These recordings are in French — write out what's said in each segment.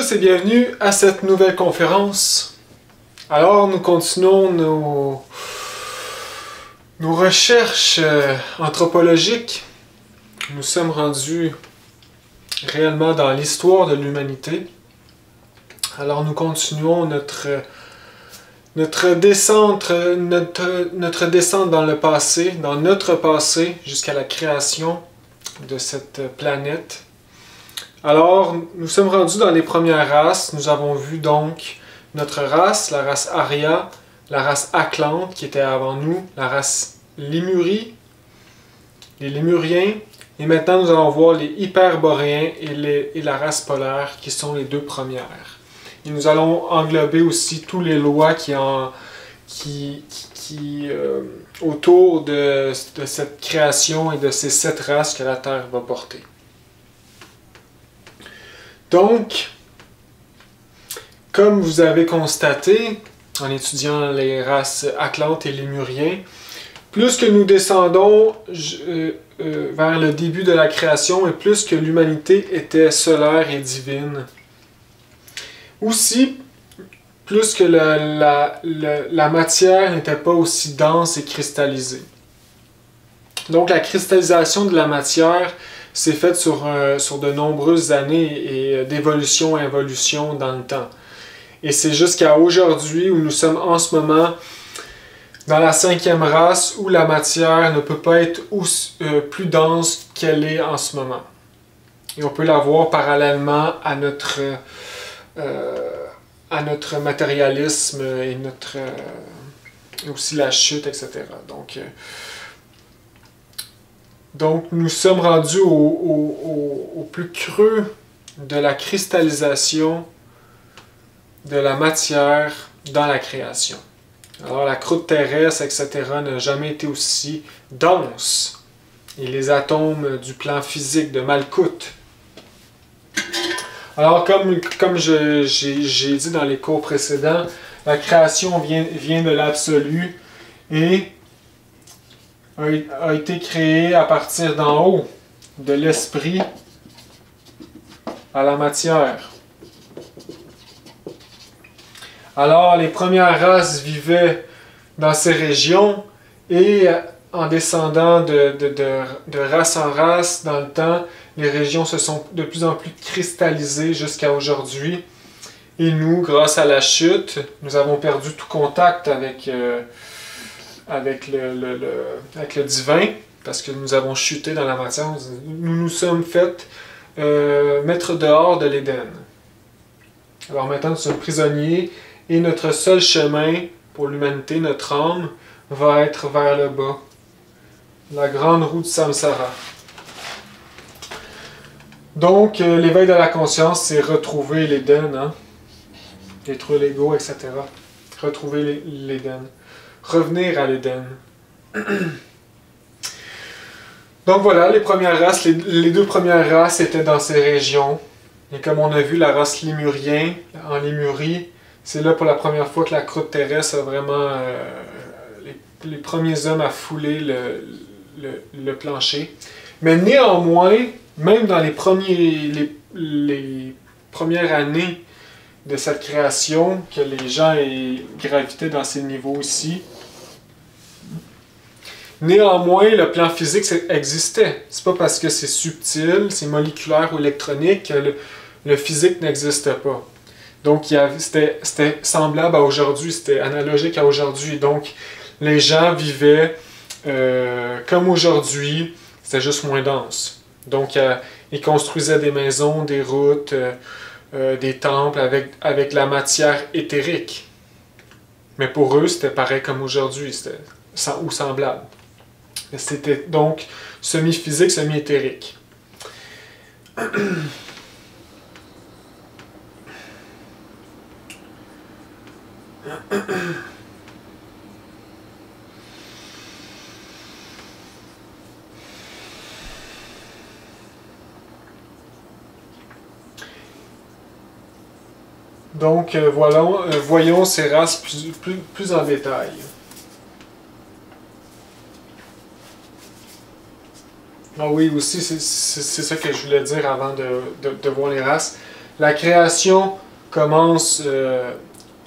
tous et bienvenue à cette nouvelle conférence. Alors nous continuons nos recherches anthropologiques. Nous sommes rendus réellement dans l'histoire de l'humanité. Alors nous continuons notre descente dans le passé, dans notre passé, jusqu'à la création de cette planète. Alors, nous sommes rendus dans les premières races. Nous avons vu donc notre race, la race Arya, la race Atlante qui était avant nous, la race Lémurie, les Lémuriens, et maintenant nous allons voir les Hyperboréens et la race polaire qui sont les deux premières. Et nous allons englober aussi tous les lois autour de cette création et de ces 7 races que la Terre va porter. Donc, comme vous avez constaté en étudiant les races Atlantes et Lémuriens, plus que nous descendons vers le début de la création et plus que l'humanité était solaire et divine. Aussi, plus que la matière n'était pas aussi dense et cristallisée. Donc la cristallisation de la matière s'est faite sur de nombreuses années et d'évolution en évolution dans le temps. Et c'est jusqu'à aujourd'hui où nous sommes en ce moment dans la 5e race où la matière ne peut pas être plus dense qu'elle est en ce moment. Et on peut la voir parallèlement à notre matérialisme et aussi la chute, etc. Donc nous sommes rendus au plus creux de la cristallisation de la matière dans la création. Alors la croûte terrestre, etc. n'a jamais été aussi dense. Et les atomes du plan physique de Malkuth. Alors comme j'ai dit dans les cours précédents, la création vient de l'absolu et a été créée à partir d'en haut, de l'esprit à la matière. Alors les premières races vivaient dans ces régions et en descendant de race en race dans le temps, les régions se sont de plus en plus cristallisées jusqu'à aujourd'hui. Et nous, grâce à la chute, nous avons perdu tout contact avec le divin, parce que nous avons chuté dans la matière. Nous nous sommes fait mettre dehors de l'Éden. Alors maintenant, nous sommes prisonniers et notre seul chemin pour l'humanité, notre âme, va être vers le bas. La grande roue de Samsara. Donc, l'éveil de la conscience, c'est retrouver l'Éden, hein? Détruire l'ego, etc. Retrouver l'Éden. Revenir à l'Éden. Donc voilà, les premières races, les 2 premières races étaient dans ces régions. Et comme on a vu, la race lémurien, en Lémurie, c'est là pour la première fois que la croûte terrestre a vraiment... les premiers hommes à fouler le plancher. Mais néanmoins, même dans les premières années de cette création, que les gens gravitaient dans ces niveaux ici, néanmoins, le plan physique existait. C'est pas parce que c'est subtil, c'est moléculaire ou électronique que le physique n'existe pas. Donc, c'était semblable à aujourd'hui, c'était analogique à aujourd'hui. Donc, les gens vivaient comme aujourd'hui, c'était juste moins dense. Donc, ils construisaient des maisons, des routes, des temples avec la matière éthérique. Mais pour eux, c'était pareil comme aujourd'hui, ou semblable. C'était donc semi-physique, semi-éthérique. Donc, voyons ces races plus en détail. Ah oui, aussi, c'est ça que je voulais dire avant de voir les races. La création commence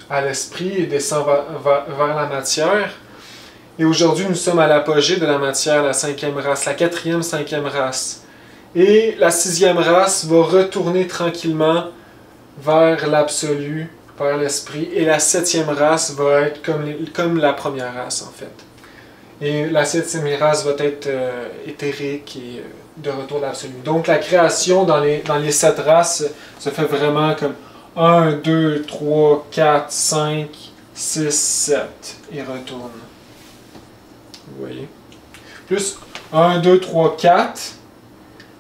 à l'esprit et descend vers la matière. Et aujourd'hui, nous sommes à l'apogée de la matière, la cinquième race, la quatrième, cinquième race. Et la sixième race va retourner tranquillement vers l'absolu, vers l'esprit. Et la septième race va être comme la première race, en fait. Et la septième race va être éthérique et de retour à l'absolu. Donc la création dans les sept races se fait vraiment comme 1, 2, 3, 4, 5, 6, 7 et retourne. Vous voyez? Plus 1, 2, 3, 4,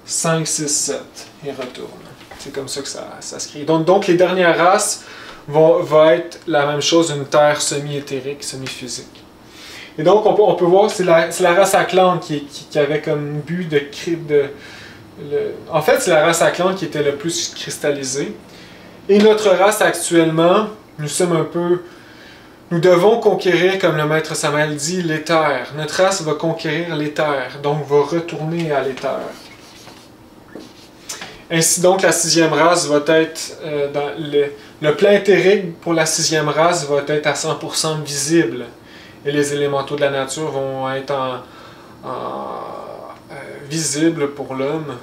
5, 6, 7 et retourne. C'est comme ça que ça se crée. Donc les dernières races vont être la même chose, une terre semi-éthérique, semi-physique. Et donc on peut voir, c'est la race Atlante qui avait comme but en fait, c'est la race Atlante qui était le plus cristallisée. Et notre race actuellement, nous devons conquérir, comme le maître Samael dit, l'éther. Notre race va conquérir l'éther, donc va retourner à l'éther. Ainsi donc, la sixième race va être, le plan éthérique pour la sixième race va être à 100% visible. Et les élémentaux de la nature vont être visibles pour l'homme.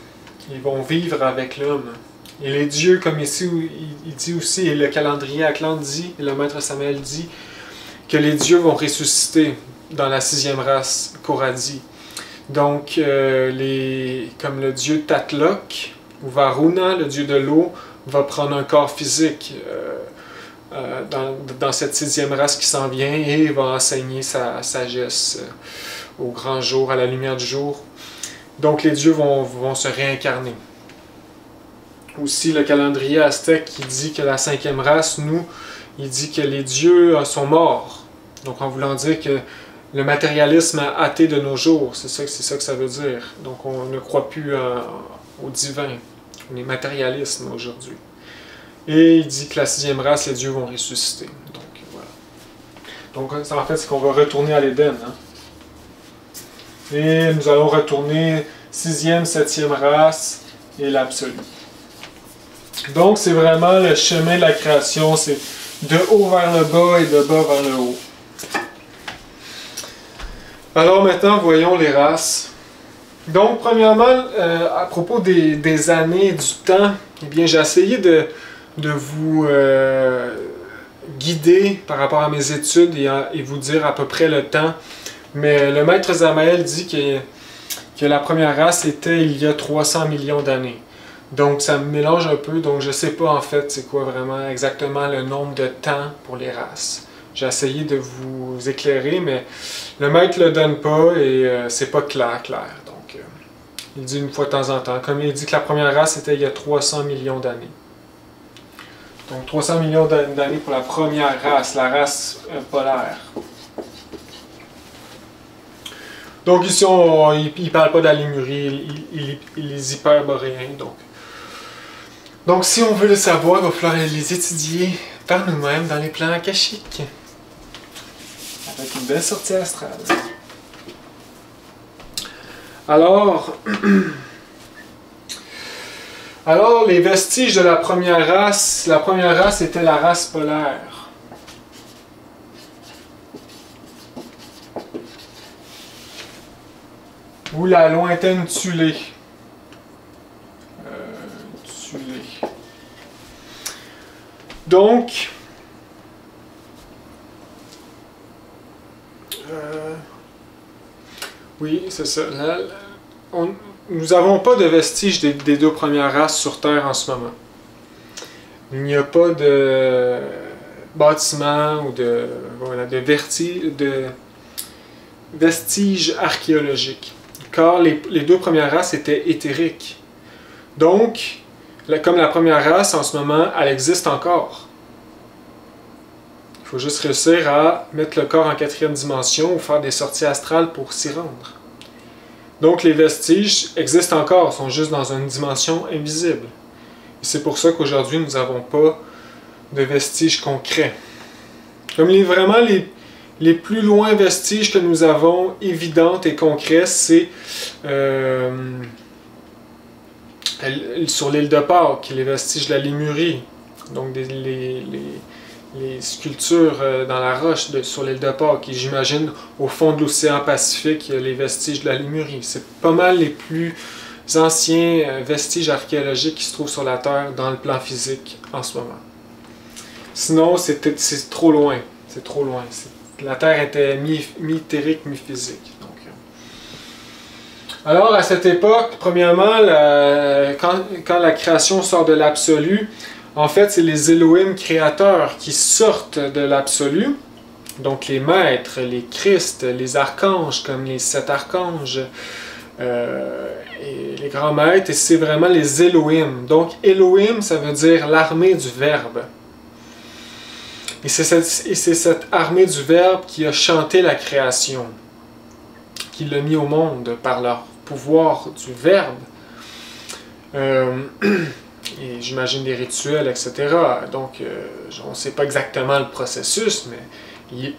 Ils vont vivre avec l'homme. Et les dieux, comme ici, il dit aussi, et le calendrier Atlante dit, et le maître Samael dit, que les dieux vont ressusciter dans la sixième race, Koradi. Donc, comme le dieu Tatlok, ou Varuna, le dieu de l'eau, va prendre un corps physique dans cette sixième race qui s'en vient et va enseigner sa sagesse au grand jour, à la lumière du jour. Donc, les dieux vont se réincarner. Aussi, le calendrier aztèque qui dit que la cinquième race, il dit que les dieux sont morts. Donc, en voulant dire que le matérialisme a athée de nos jours, c'est ça que ça veut dire. Donc, on ne croit plus au divin. On est matérialisme aujourd'hui. Et il dit que la sixième race, les dieux vont ressusciter. Donc, voilà. Donc, en fait, c'est qu'on va retourner à l'Éden. Hein? Et nous allons retourner sixième, septième race et l'absolu. Donc, c'est vraiment le chemin de la création. C'est de haut vers le bas et de bas vers le haut. Alors maintenant, voyons les races. Donc, premièrement, à propos des années, du temps, eh bien, j'ai essayé de vous guider par rapport à mes études et vous dire à peu près le temps. Mais le maître Samael dit que la première race était il y a 300 millions d'années. Donc, ça me mélange un peu, donc je ne sais pas en fait c'est quoi vraiment exactement le nombre de temps pour les races. J'ai essayé de vous éclairer, mais le maître ne le donne pas et c'est pas clair. Donc, il dit une fois de temps en temps. Comme il dit que la première race était il y a 300 millions d'années. Donc, 300 millions d'années pour la première race, la race polaire. Donc, ici, il ne parle pas de la Lémurie, il est hyperboréen. Donc, si on veut le savoir, il va falloir les étudier par nous-mêmes dans les plans akashiques. Avec une belle sortie astrale. Alors, les vestiges de la première race était la race polaire. Ou la lointaine Thulé. Donc, oui, c'est ça. Nous n'avons pas de vestiges des deux premières races sur Terre en ce moment. Il n'y a pas de bâtiments ou de vestiges archéologiques. Car les deux premières races étaient éthériques. Donc, comme la première race, en ce moment, elle existe encore. Il faut juste réussir à mettre le corps en quatrième dimension ou faire des sorties astrales pour s'y rendre. Donc, les vestiges existent encore, sont juste dans une dimension invisible. Et c'est pour ça qu'aujourd'hui, nous n'avons pas de vestiges concrets. Comme vraiment les plus loin vestiges que nous avons, évidentes et concrets, c'est sur l'île de Pâques, les vestiges de la Lémurie, donc les sculptures dans la roche sur l'île de Pâques, et j'imagine au fond de l'océan Pacifique, les vestiges de la Lémurie. C'est pas mal les plus anciens vestiges archéologiques qui se trouvent sur la Terre dans le plan physique en ce moment. Sinon, c'est trop loin. C'est trop loin. La Terre était mi-éthérique, mi-physique. Alors, à cette époque, premièrement, quand la création sort de l'absolu, en fait, c'est les Elohim créateurs qui sortent de l'absolu. Donc, les maîtres, les Christ, les archanges, comme les 7 archanges, et les grands maîtres, et c'est vraiment les Elohim. Donc, Elohim, ça veut dire l'armée du Verbe. Et c'est cette armée du Verbe qui a chanté la création, qui l'a mis au monde par leur pouvoir du Verbe. Et j'imagine des rituels, etc. Donc, on ne sait pas exactement le processus, mais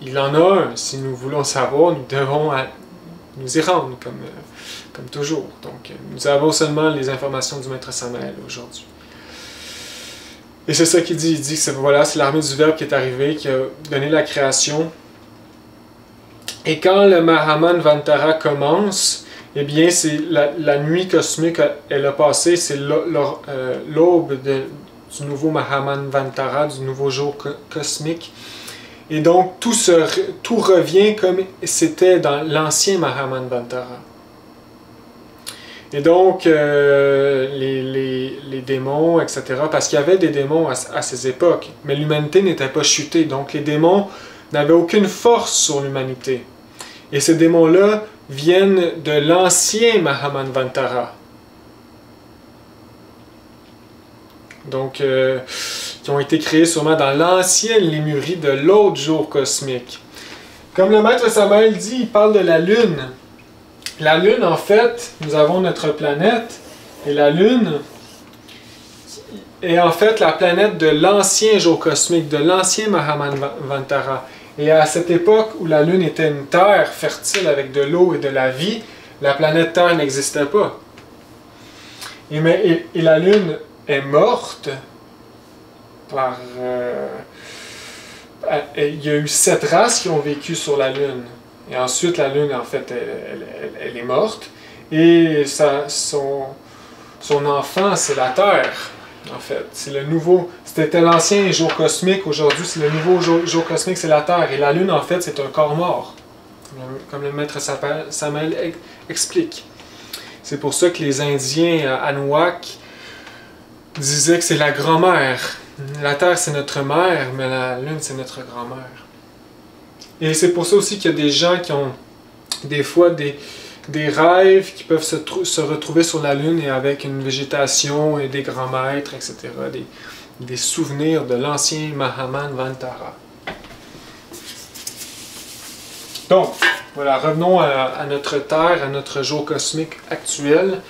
il en a un. Si nous voulons savoir, nous devons nous y rendre, comme toujours. Donc, nous avons seulement les informations du Maître Samael aujourd'hui. Et c'est ça qu'il dit. Il dit que voilà, c'est l'armée du Verbe qui est arrivée, qui a donné la création. Et quand le Mahaman Vantara commence, eh bien, c'est la nuit cosmique, elle a passé, c'est l'aube du nouveau Mahaman Vantara, du nouveau jour cosmique. Et donc, tout revient comme c'était dans l'ancien Mahaman Vantara. Et donc, les démons, etc., parce qu'il y avait des démons à ces époques, mais l'humanité n'était pas chutée, donc les démons n'avaient aucune force sur l'humanité. Et ces démons-là viennent de l'ancien Mahaman Vantara. Donc, qui ont été créés sûrement dans l'ancienne Lémurie de l'autre jour cosmique. Comme le Maître Samael dit, il parle de la Lune. La Lune, en fait, nous avons notre planète, et la Lune est en fait la planète de l'ancien jour cosmique, de l'ancien Mahaman Vantara. Et à cette époque où la Lune était une terre fertile avec de l'eau et de la vie, la planète Terre n'existait pas. Et la Lune est morte par... il y a eu 7 races qui ont vécu sur la Lune. Et ensuite, la Lune, en fait, elle est morte. Et son enfant, c'est la Terre, en fait. C'est le nouveau... C'était l'ancien jour cosmique. Aujourd'hui, c'est le nouveau jour cosmique, c'est la Terre. Et la Lune, en fait, c'est un corps mort. Comme le Maître Samael explique. C'est pour ça que les Indiens Anuak disaient que c'est la grand-mère. La Terre, c'est notre mère, mais la Lune, c'est notre grand-mère. Et c'est pour ça aussi qu'il y a des gens qui ont des fois des rêves qui peuvent se retrouver sur la Lune et avec une végétation et des grands maîtres, etc. Des souvenirs de l'ancien Mahaman Vantara. Donc, voilà, revenons à notre Terre, à notre jour cosmique actuel.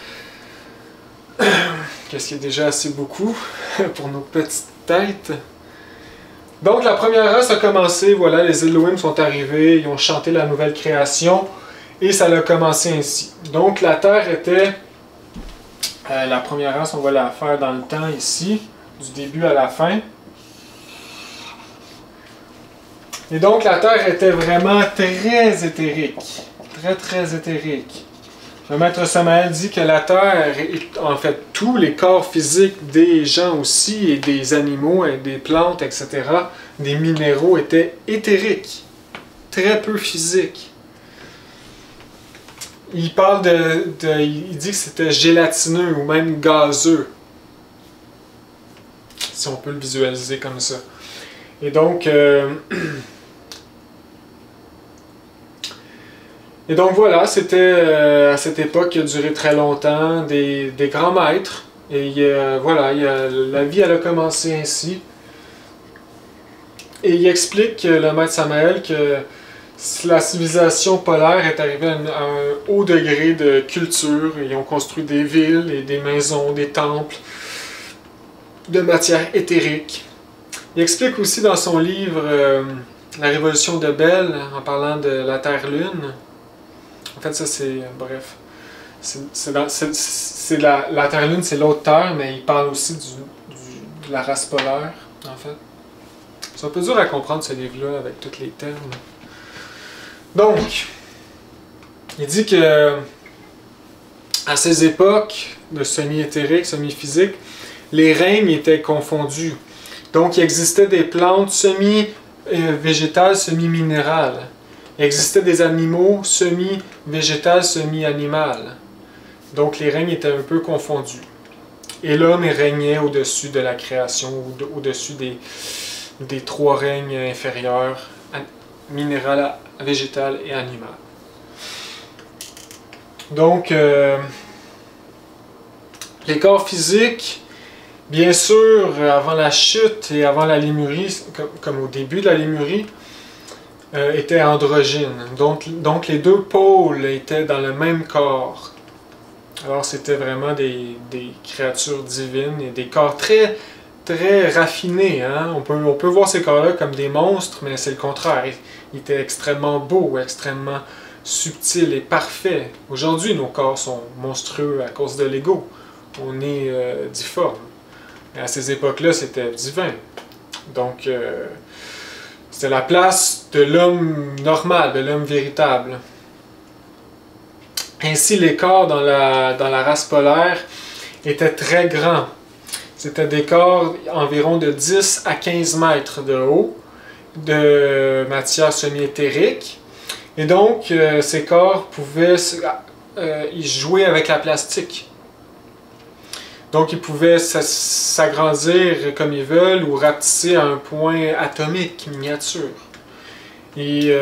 Qu'est-ce qui est déjà assez beaucoup pour nos petites têtes. Donc la première race a commencé, voilà, les Elohim sont arrivés, ils ont chanté la nouvelle création, et ça a commencé ainsi. Donc la Terre était, la première race, on va la faire dans le temps ici, du début à la fin. Et donc la Terre était vraiment très éthérique, très éthérique. Le Maître Samael dit que la Terre, en fait tous les corps physiques des gens aussi, et des animaux, et des plantes, etc., des minéraux étaient éthériques, très peu physiques. Il parle il dit que c'était gélatineux ou même gazeux, si on peut le visualiser comme ça. Et donc, voilà, c'était à cette époque qui a duré très longtemps, des grands maîtres. Et voilà, la vie elle a commencé ainsi. Et il explique, le Maître Samael, que la civilisation polaire est arrivée à un haut degré de culture. Ils ont construit des villes, et des maisons, des temples, de matière éthérique. Il explique aussi dans son livre La Révolution de Belle, en parlant de la Terre-Lune. En fait, ça c'est... bref. La Terre-Lune, c'est l'autre Terre, mais il parle aussi de la race polaire, en fait. C'est un peu dur à comprendre ce livre-là avec tous les termes. Donc, il dit que à ces époques de semi-éthérique, semi-physique, les règnes étaient confondus. Donc, il existait des plantes semi-végétales, semi-minérales. Il existait des animaux semi-végétales, semi-animales. Donc, les règnes étaient un peu confondus. Et l'homme régnait au-dessus de la création, au-dessus des trois règnes inférieurs, minéral, végétal et animal. Donc, les corps physiques, bien sûr, avant la chute et avant la Lémurie, comme au début de la Lémurie, étaient androgynes. Donc les deux pôles étaient dans le même corps. Alors c'était vraiment des créatures divines et des corps très, très raffinés. Hein? On peut voir ces corps-là comme des monstres, mais c'est le contraire. Ils étaient extrêmement beaux, extrêmement subtils et parfaits. Aujourd'hui, nos corps sont monstrueux à cause de l'ego. On est difforme. Mais à ces époques-là, c'était divin. Donc, c'était la place de l'homme normal, de l'homme véritable. Ainsi, les corps dans la race polaire étaient très grands. C'était des corps environ de 10 à 15 mètres de haut, de matière semi-éthérique. Et donc, ces corps pouvaient y jouer avec la plastique. Donc, ils pouvaient s'agrandir comme ils veulent ou rapetisser à un point atomique, miniature. Et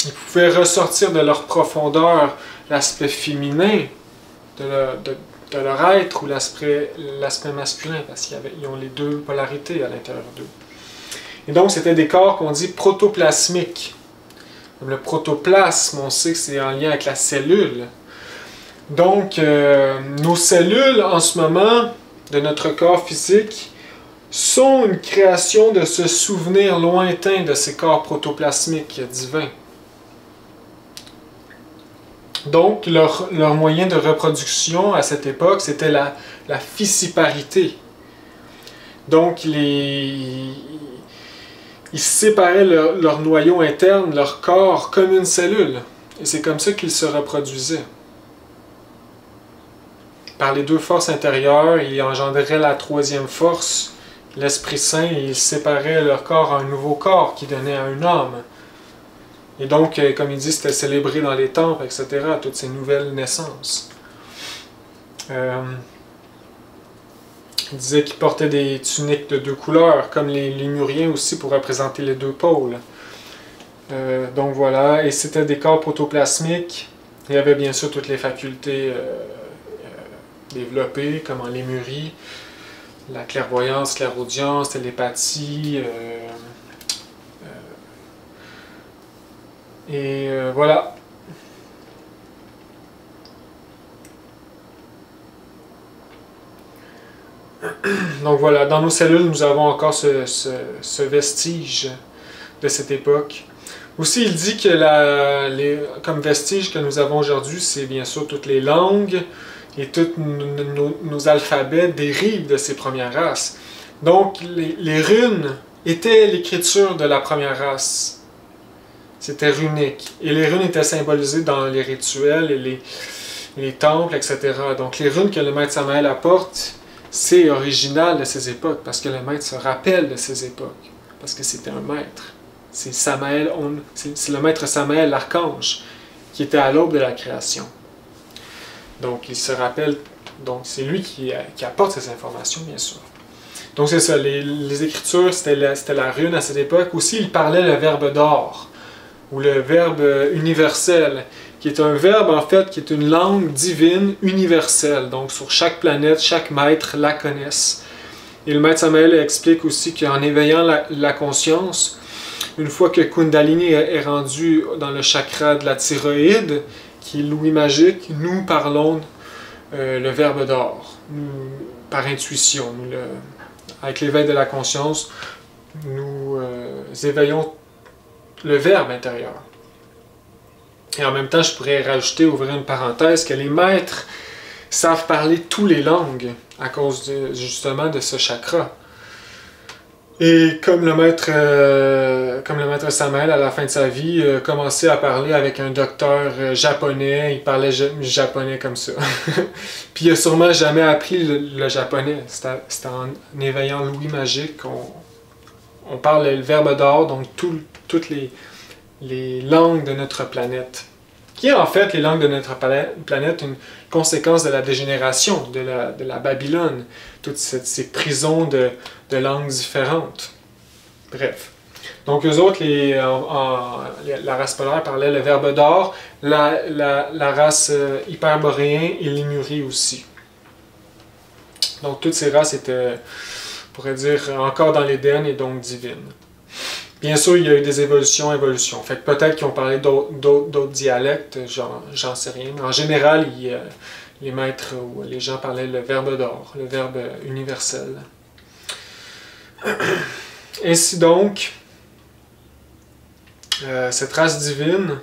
ils pouvaient ressortir de leur profondeur l'aspect féminin de leur être ou l'aspect masculin, parce qu'ils ont les deux polarités à l'intérieur d'eux. Et donc, c'était des corps qu'on dit protoplasmiques. Comme le protoplasme, on sait que c'est en lien avec la cellule. Donc, nos cellules, en ce moment, de notre corps physique, sont une création de ce souvenir lointain de ces corps protoplasmiques divins. Donc, leur moyen de reproduction à cette époque, c'était la fissiparité. Donc, ils séparaient leur noyau interne, leur corps, comme une cellule. Et c'est comme ça qu'ils se reproduisaient. Par les deux forces intérieures, ils engendraient la troisième force, l'Esprit Saint, et ils séparaient leur corps en un nouveau corps qui donnait à une âme. Et donc, comme il dit, c'était célébré dans les temples, etc., toutes ces nouvelles naissances. Il disait qu'ils portaient des tuniques de deux couleurs, comme les Lémuriens aussi, pour représenter les deux pôles. Donc voilà, et c'était des corps protoplasmiques. Il y avait bien sûr toutes les facultés développées, comme en Lémurie, la clairvoyance, clairaudience, télépathie, voilà. Donc voilà, dans nos cellules, nous avons encore ce vestige de cette époque. Aussi, il dit que comme vestige que nous avons aujourd'hui, c'est bien sûr toutes les langues et tous nos alphabets dérivent de ces premières races. Donc, les runes étaient l'écriture de la première race. C'était runique. Et les runes étaient symbolisées dans les rituels et les temples, etc. Donc, les runes que le maître Samael apporte, c'est original de ces époques, parce que le maître se rappelle de ces époques, parce que c'était un maître. C'est le maître Samael, l'archange, qui était à l'aube de la création. Donc, il se rappelle, donc c'est lui qui apporte ces informations, bien sûr. Donc, c'est ça, les Écritures, c'était la rune à cette époque. Aussi, il parlait le verbe d'or, ou le verbe universel, qui est un verbe, en fait, qui est une langue divine universelle. Donc, sur chaque planète, chaque maître la connaisse. Et le maître Samael explique aussi qu'en éveillant la conscience, une fois que Kundalini est rendu dans le chakra de la thyroïde, qui est l'ouïe magique, nous parlons le verbe d'or, par intuition. Avec l'éveil de la conscience, nous éveillons le verbe intérieur. Et en même temps, je pourrais rajouter, ouvrir une parenthèse, que les maîtres savent parler toutes les langues à cause justement de ce chakra. Et comme le maître Samael, à la fin de sa vie, commençait à parler avec un docteur japonais, il parlait japonais comme ça. Puis il a sûrement jamais appris le japonais. C'était en éveillant l'ouïe magique qu'on parle le verbe d'or, donc toutes les langues de notre planète. Qui est en fait les langues de notre planète une conséquence de la dégénération de la Babylone, toutes ces prisons de langues différentes. Bref. Donc eux autres, la race polaire parlait le verbe d'or, la race hyperboréen et lémurien aussi. Donc toutes ces races étaient, on pourrait dire, encore dans l'Éden et donc divines. Bien sûr, il y a eu des évolutions. Fait que peut-être qu'ils ont parlé d'autres dialectes, j'en sais rien. Mais en général, les maîtres ou les gens parlaient le verbe d'or, le verbe universel. Ainsi donc, cette race divine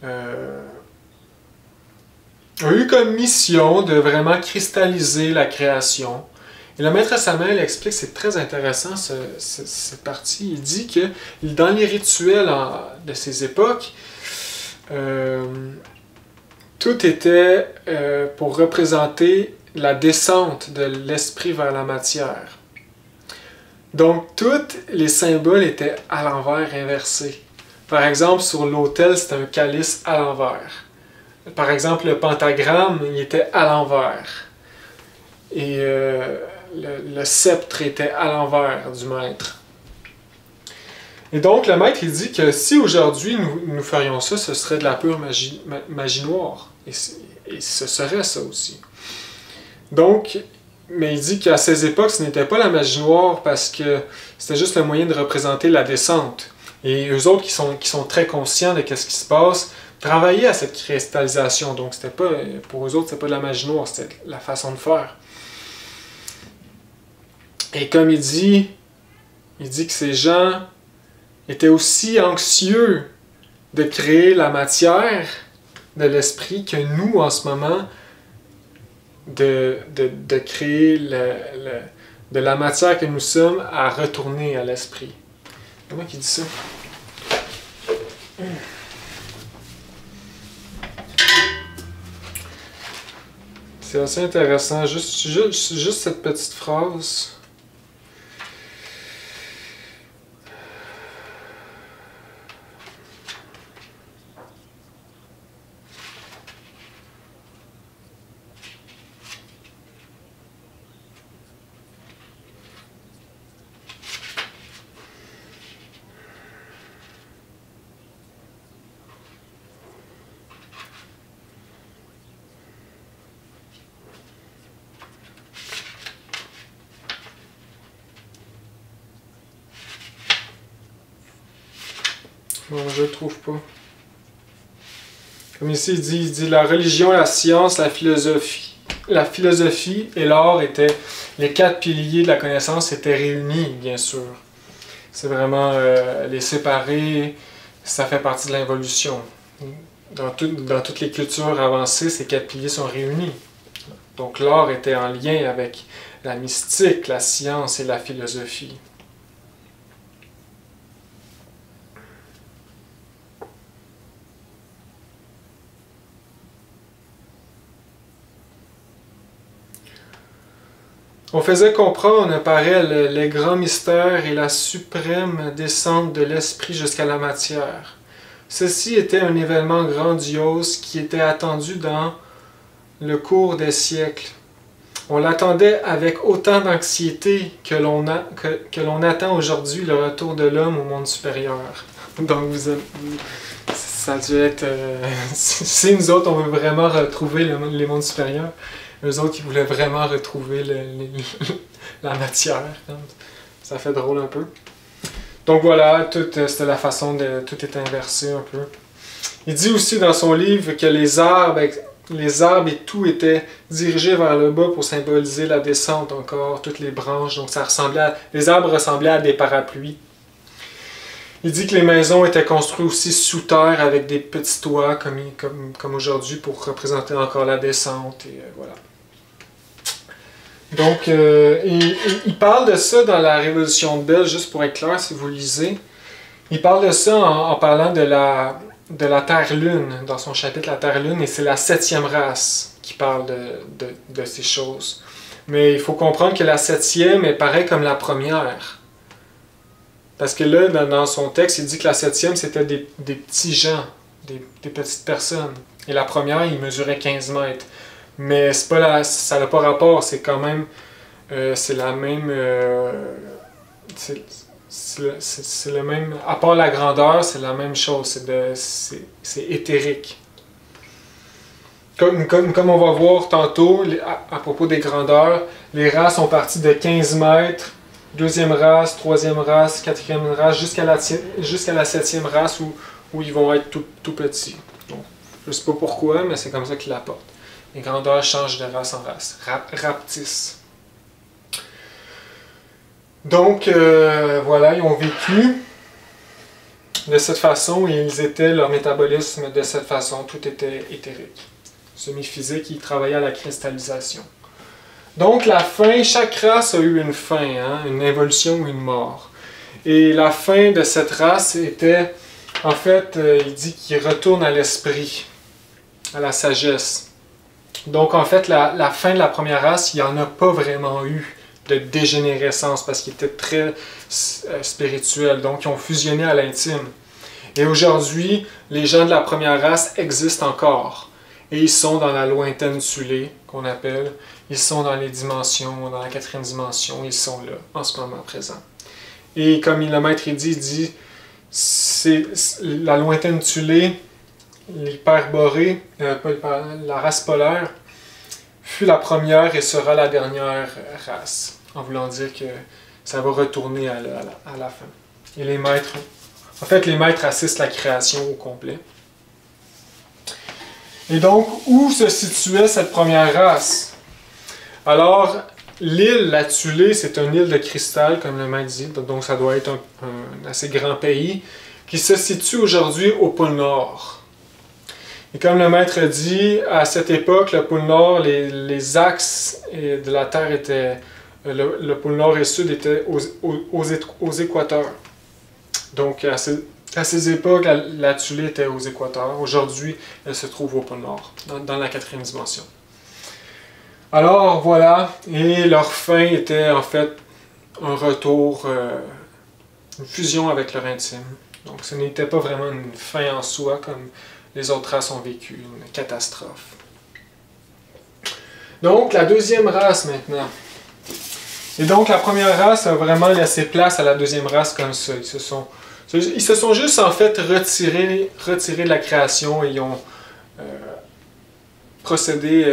a eu comme mission de vraiment cristalliser la création. Et le maître Samael explique, c'est très intéressant cette partie, il dit que dans les rituels de ces époques, tout était pour représenter la descente de l'esprit vers la matière. Donc, tous les symboles étaient à l'envers, inversés. Par exemple, sur l'autel, c'était un calice à l'envers. Par exemple, le pentagramme, il était à l'envers. Et le sceptre était à l'envers du maître. Et donc, le maître, il dit que si aujourd'hui nous ferions ça, ce serait de la pure magie noire. Et ce serait ça aussi. Donc, mais il dit qu'à ces époques, ce n'était pas la magie noire parce que c'était juste le moyen de représenter la descente. Et eux autres qui sont très conscients de ce qui se passe, travaillaient à cette cristallisation. Donc, c'était pas, pour eux autres, c'était pas de la magie noire, c'était la façon de faire. Et comme il dit que ces gens étaient aussi anxieux de créer la matière de l'esprit que nous, en ce moment, de créer de la matière que nous sommes à retourner à l'esprit. Comment il dit ça? C'est assez intéressant, juste cette petite phrase. Bon, je le trouve pas. Comme ici, il dit la religion, la science, la philosophie et l'art étaient les 4 piliers de la connaissance étaient réunis, bien sûr. C'est vraiment les séparer, ça fait partie de l'involution. Dans toutes les cultures avancées, ces 4 piliers sont réunis. Donc l'art était en lien avec la mystique, la science et la philosophie. On faisait comprendre par elle les grands mystères et la suprême descente de l'esprit jusqu'à la matière. Ceci était un événement grandiose qui était attendu dans le cours des siècles. On l'attendait avec autant d'anxiété que l'on attend aujourd'hui le retour de l'homme au monde supérieur. Donc ça a dû être... si nous autres, on veut vraiment retrouver les mondes supérieurs, eux autres, ils voulaient vraiment retrouver la matière. Ça fait drôle un peu. Donc voilà, c'était la façon de... Tout est inversé un peu. Il dit aussi dans son livre que les arbres et tout étaient dirigés vers le bas pour symboliser la descente encore, toutes les branches. Donc ça ressemblait les arbres ressemblaient à des parapluies. Il dit que les maisons étaient construites aussi sous terre avec des petits toits comme aujourd'hui pour représenter encore la descente. Et voilà. Donc, il parle de ça dans la Révolution de Belle, juste pour être clair, si vous lisez. Il parle de ça en parlant de la Terre-Lune, dans son chapitre La Terre-Lune, et c'est la 7e race qui parle de ces choses. Mais il faut comprendre que la 7e est pareille comme la première. Parce que là, dans son texte, il dit que la 7e, c'était des petits gens, des petites personnes. Et la première, il mesurait 15 mètres. Mais c'est pas ça n'a pas rapport, c'est quand même... c'est la même... c'est le même... À part la grandeur, c'est la même chose. C'est éthérique. Comme on va voir tantôt, à propos des grandeurs, les races sont parties de 15 mètres, deuxième race, troisième race, quatrième race, jusqu'à la 7e race où ils vont être tout petits. Donc, je ne sais pas pourquoi, mais c'est comme ça qu'il l'apporte. Les grandeurs changent de race en race. Rapetissent. Donc, voilà, ils ont vécu de cette façon et ils étaient, leur métabolisme de cette façon, tout était éthérique. Semi-physique, ils travaillaient à la cristallisation. Donc, la fin, chaque race a eu une fin, hein, une évolution ou une mort. Et la fin de cette race était, en fait, il dit qu'il retourne à l'esprit, à la sagesse. Donc, en fait, la fin de la première race, il n'y en a pas vraiment eu de dégénérescence parce qu'ils étaient très spirituels. Donc, ils ont fusionné à l'intime. Et aujourd'hui, les gens de la première race existent encore. Et ils sont dans la lointaine Thulé, qu'on appelle. Ils sont dans les dimensions, dans la 4e dimension. Ils sont là, en ce moment présent. Et comme le maître dit, c'est la lointaine Thulé, l'hyperborée, la race polaire, fut la première et sera la dernière race. En voulant dire que ça va retourner à la fin. Et les maîtres, en fait, les maîtres assistent la création au complet. Et donc, où se situait cette première race? Alors, l'île, la Thulé, c'est une île de cristal, comme le maître dit, donc ça doit être un assez grand pays, qui se situe aujourd'hui au pôle Nord. Et comme le maître dit, à cette époque, le pôle Nord, les axes de la Terre étaient... Le pôle Nord et Sud étaient aux équateurs. Donc, à ces époques, la Thulé était aux équateurs. Aujourd'hui, elle se trouve au pôle Nord, dans la 4e dimension. Alors, voilà. Et leur fin était, en fait, un retour, une fusion avec leur intime. Donc, ce n'était pas vraiment une fin en soi, comme les autres races ont vécu, une catastrophe. Donc, la deuxième race, maintenant. Et donc, la première race a vraiment laissé place à la deuxième race comme ça. Ils se sont juste, en fait, retirés de la création et ils ont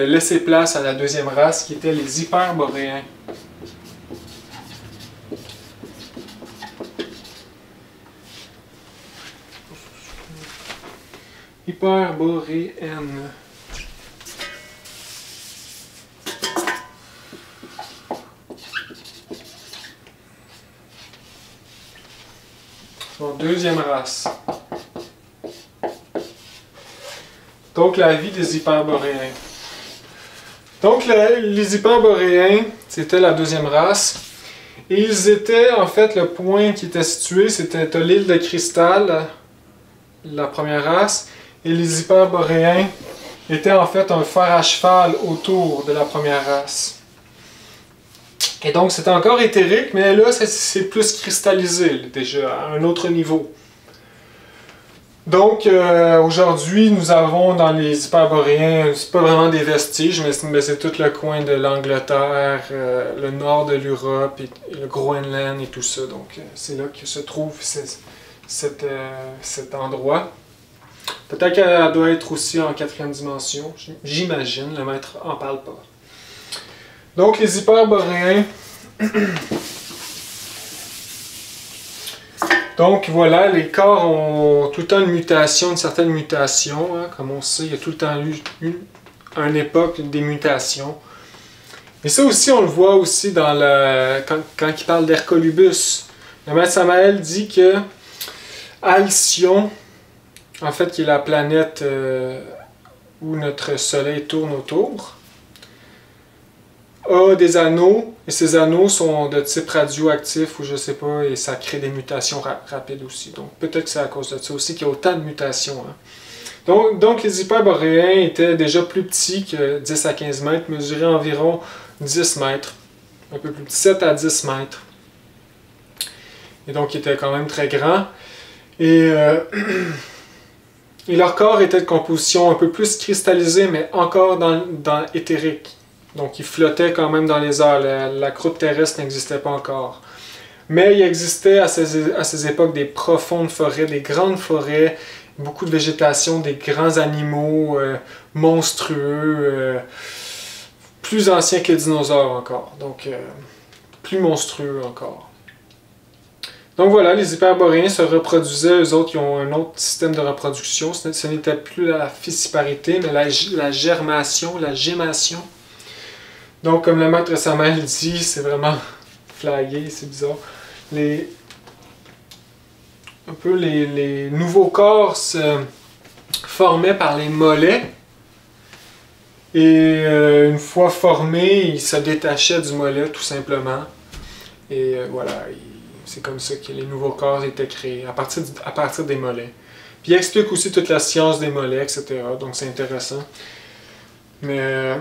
laissé place à la deuxième race qui était les hyperboréens. Hyperboréennes. Bon, deuxième race. Donc, la vie des hyperboréens. Donc, les hyperboréens, c'était la deuxième race. Et ils étaient, en fait, le point qui était situé, c'était l'île de cristal, la première race. Et les hyperboréens étaient, en fait, un fer à cheval autour de la première race. Et donc, c'était encore éthérique, mais là, c'est plus cristallisé, déjà, à un autre niveau. Donc, aujourd'hui, nous avons dans les hyperboréens, c'est pas vraiment des vestiges, mais c'est tout le coin de l'Angleterre, le nord de l'Europe, et le Groenland et tout ça. Donc, c'est là que se trouve cet endroit. Peut-être qu'elle doit être aussi en 4e dimension, j'imagine, le maître en parle pas. Donc, les hyperboréens. Donc, voilà, les corps ont tout le temps une certaine mutation. Hein, comme on sait, il y a tout le temps eu une époque des mutations. Et ça aussi, on le voit aussi dans quand il parle d'Hercolubus. Le maître Samael dit que Alcyon, en fait, qui est la planète où notre Soleil tourne autour, a des anneaux, et ces anneaux sont de type radioactif ou je sais pas, et ça crée des mutations rapides aussi. Donc peut-être que c'est à cause de ça aussi qu'il y a autant de mutations. Hein. Donc les hyperboréens étaient déjà plus petits que 10 à 15 mètres, mesuraient environ 10 mètres, un peu plus petit, 7 à 10 mètres. Et donc ils étaient quand même très grands. Et, et leur corps était de composition un peu plus cristallisée, mais encore dans éthérique. Donc ils flottaient quand même dans les airs, la croûte terrestre n'existait pas encore. Mais il existait à ces époques des profondes forêts, des grandes forêts, beaucoup de végétation, des grands animaux monstrueux, plus anciens que les dinosaures encore, donc plus monstrueux encore. Donc voilà, les hyperboréens se reproduisaient, eux autres, ils ont un autre système de reproduction, ce n'était plus la fissiparité, mais la germation, la gémation. Donc comme le maître Samael dit, c'est vraiment flagué, c'est bizarre. Les nouveaux corps se formaient par les mollets et une fois formés, ils se détachaient du mollet tout simplement. Et voilà, c'est comme ça que les nouveaux corps étaient créés, à partir des mollets. Puis il explique aussi toute la science des mollets, etc. Donc c'est intéressant. Mais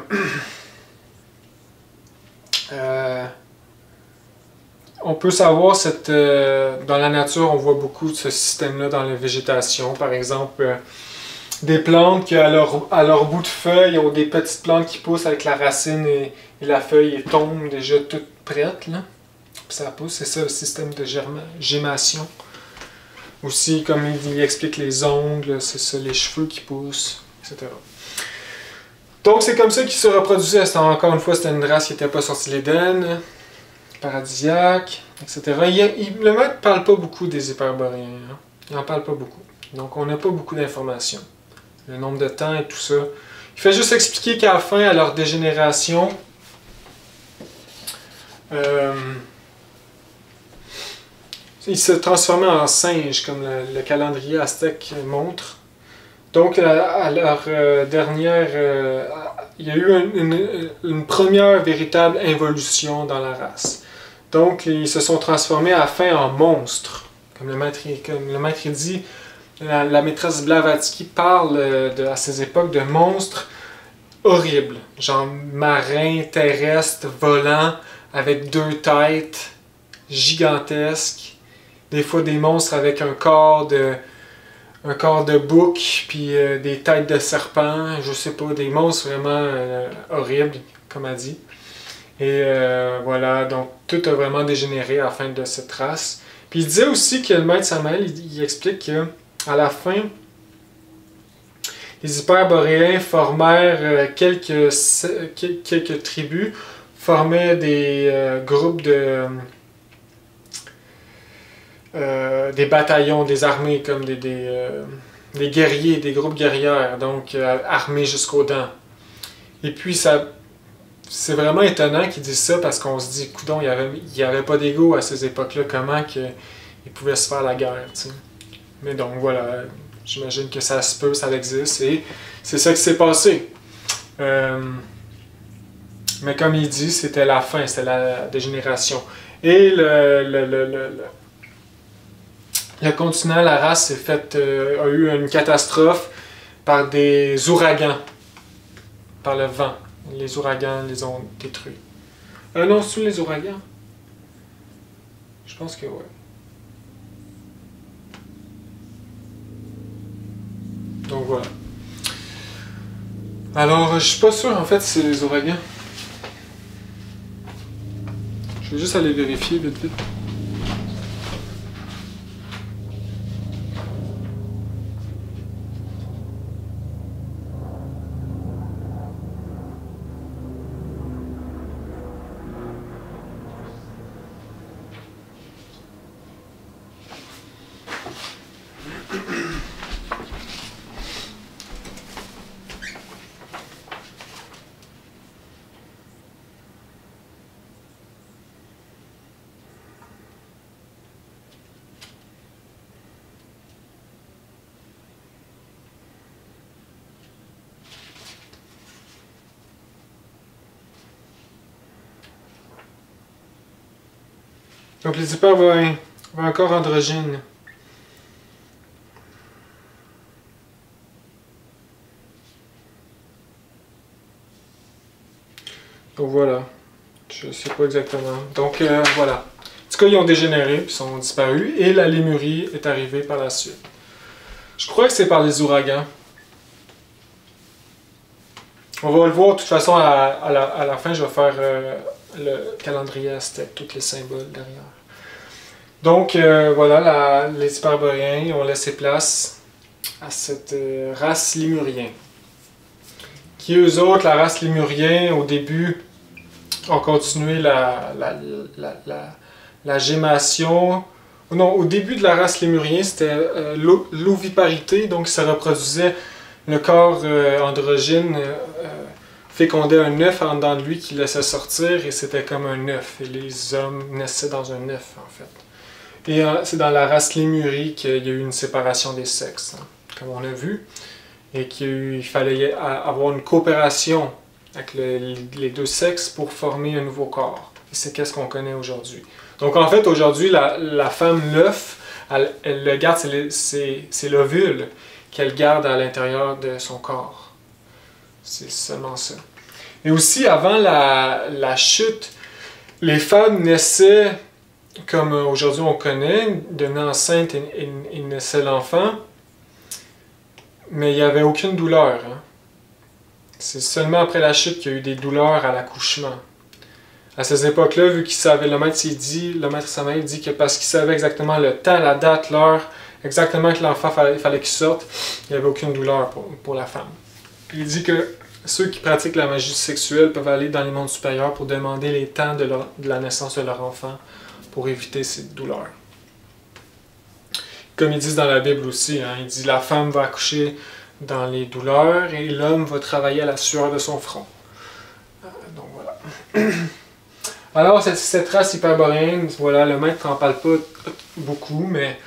on peut savoir, dans la nature, on voit beaucoup de ce système-là dans la végétation. Par exemple, des plantes qui, à leur bout de feuille, ont des petites plantes qui poussent avec la racine et la feuille tombe déjà toute prête. Là. Puis ça pousse, c'est ça le système de gémation. Aussi, comme il explique les ongles, c'est ça, les cheveux qui poussent, etc. Donc c'est comme ça qu'ils se reproduisaient. Encore une fois, c'était une race qui n'était pas sortie de l'Éden. Paradisiaque, etc. Le maître ne parle pas beaucoup des hyperboréens. Hein? Il n'en parle pas beaucoup. Donc on n'a pas beaucoup d'informations. Le nombre de temps et tout ça. Il fait juste expliquer qu'à la fin, à leur dégénération, ils se transformaient en singes, comme le calendrier aztèque montre. Donc à leur dernière... il y a eu une première véritable involution dans la race. Donc, ils se sont transformés à la fin en monstres. Comme le maître dit, la maîtresse Blavatsky parle à ces époques de monstres horribles. Genre marins, terrestres, volants, avec 2 têtes, gigantesques. Des fois des monstres avec un corps de bouc, puis des têtes de serpent, je sais pas, des monstres vraiment horribles, comme elle dit. Et voilà, donc tout a vraiment dégénéré à la fin de cette race. Puis il disait aussi que le maître Samael, il explique qu'à la fin, les hyperboréens formèrent quelques tribus, formaient des groupes des bataillons, des armées, comme des guerriers, des groupes guerrières, donc armés jusqu'aux dents. Et puis c'est vraiment étonnant qu'ils disent ça parce qu'on se dit, coudonc, il n'y avait pas d'ego à ces époques-là, comment ils pouvaient se faire la guerre, t'sais. Mais donc voilà, j'imagine que ça se peut, ça existe, et c'est ça qui s'est passé. Mais comme il dit, c'était la fin, c'était la dégénération. Et le continent, la race a eu une catastrophe par des ouragans, par le vent. Les ouragans les ont détruits. Non, c'est les ouragans. Je pense que ouais. Donc voilà. Alors, je suis pas sûr en fait si c'est les ouragans. Je vais juste aller vérifier vite vite. Donc les hyperboréens, encore androgynes. Donc voilà, je sais pas exactement. Donc voilà. En tout cas, ils ont dégénéré puis sont disparus et la Lémurie est arrivée par la suite. Je crois que c'est par les ouragans. On va le voir de toute façon à la fin, je vais faire le calendrier aztèque, tous les symboles derrière. Donc voilà, les hyperboréens ont laissé place à cette race lémurien. Qui eux autres, la race lémurien, au début, ont continué la gémation. Non, au début de la race lémurien, c'était l'oviparité, donc ça reproduisait le corps androgyne fécondait un œuf en dedans de lui qui laissait sortir et c'était comme un œuf. Et les hommes naissaient dans un œuf, en fait. Et c'est dans la race lémurie qu'il y a eu une séparation des sexes, hein, comme on a vu, et qu'il fallait avoir une coopération avec les deux sexes pour former un nouveau corps. Et c'est qu'est-ce qu'on connaît aujourd'hui. Donc en fait, aujourd'hui, la femme, l'œuf, elle le garde, c'est l'ovule qu'elle garde à l'intérieur de son corps. C'est seulement ça. Et aussi, avant la chute, les femmes naissaient, comme aujourd'hui on connaît, devenaient enceintes et naissaient l'enfant, mais il n'y avait aucune douleur. Hein. C'est seulement après la chute qu'il y a eu des douleurs à l'accouchement. À ces époques-là, vu qu'il savait, le maître Samael dit que parce qu'il savait exactement le temps, la date, l'heure, exactement que l'enfant fallait qu'il sorte, il n'y avait aucune douleur pour la femme. Puis il dit que ceux qui pratiquent la magie sexuelle peuvent aller dans les mondes supérieurs pour demander les temps de la naissance de leur enfant pour éviter ces douleurs. Comme ils disent dans la Bible aussi, hein, il dit la femme va accoucher dans les douleurs et l'homme va travailler à la sueur de son front. Donc voilà. Alors cette race hyperboréenne, voilà, le maître n'en parle pas beaucoup, mais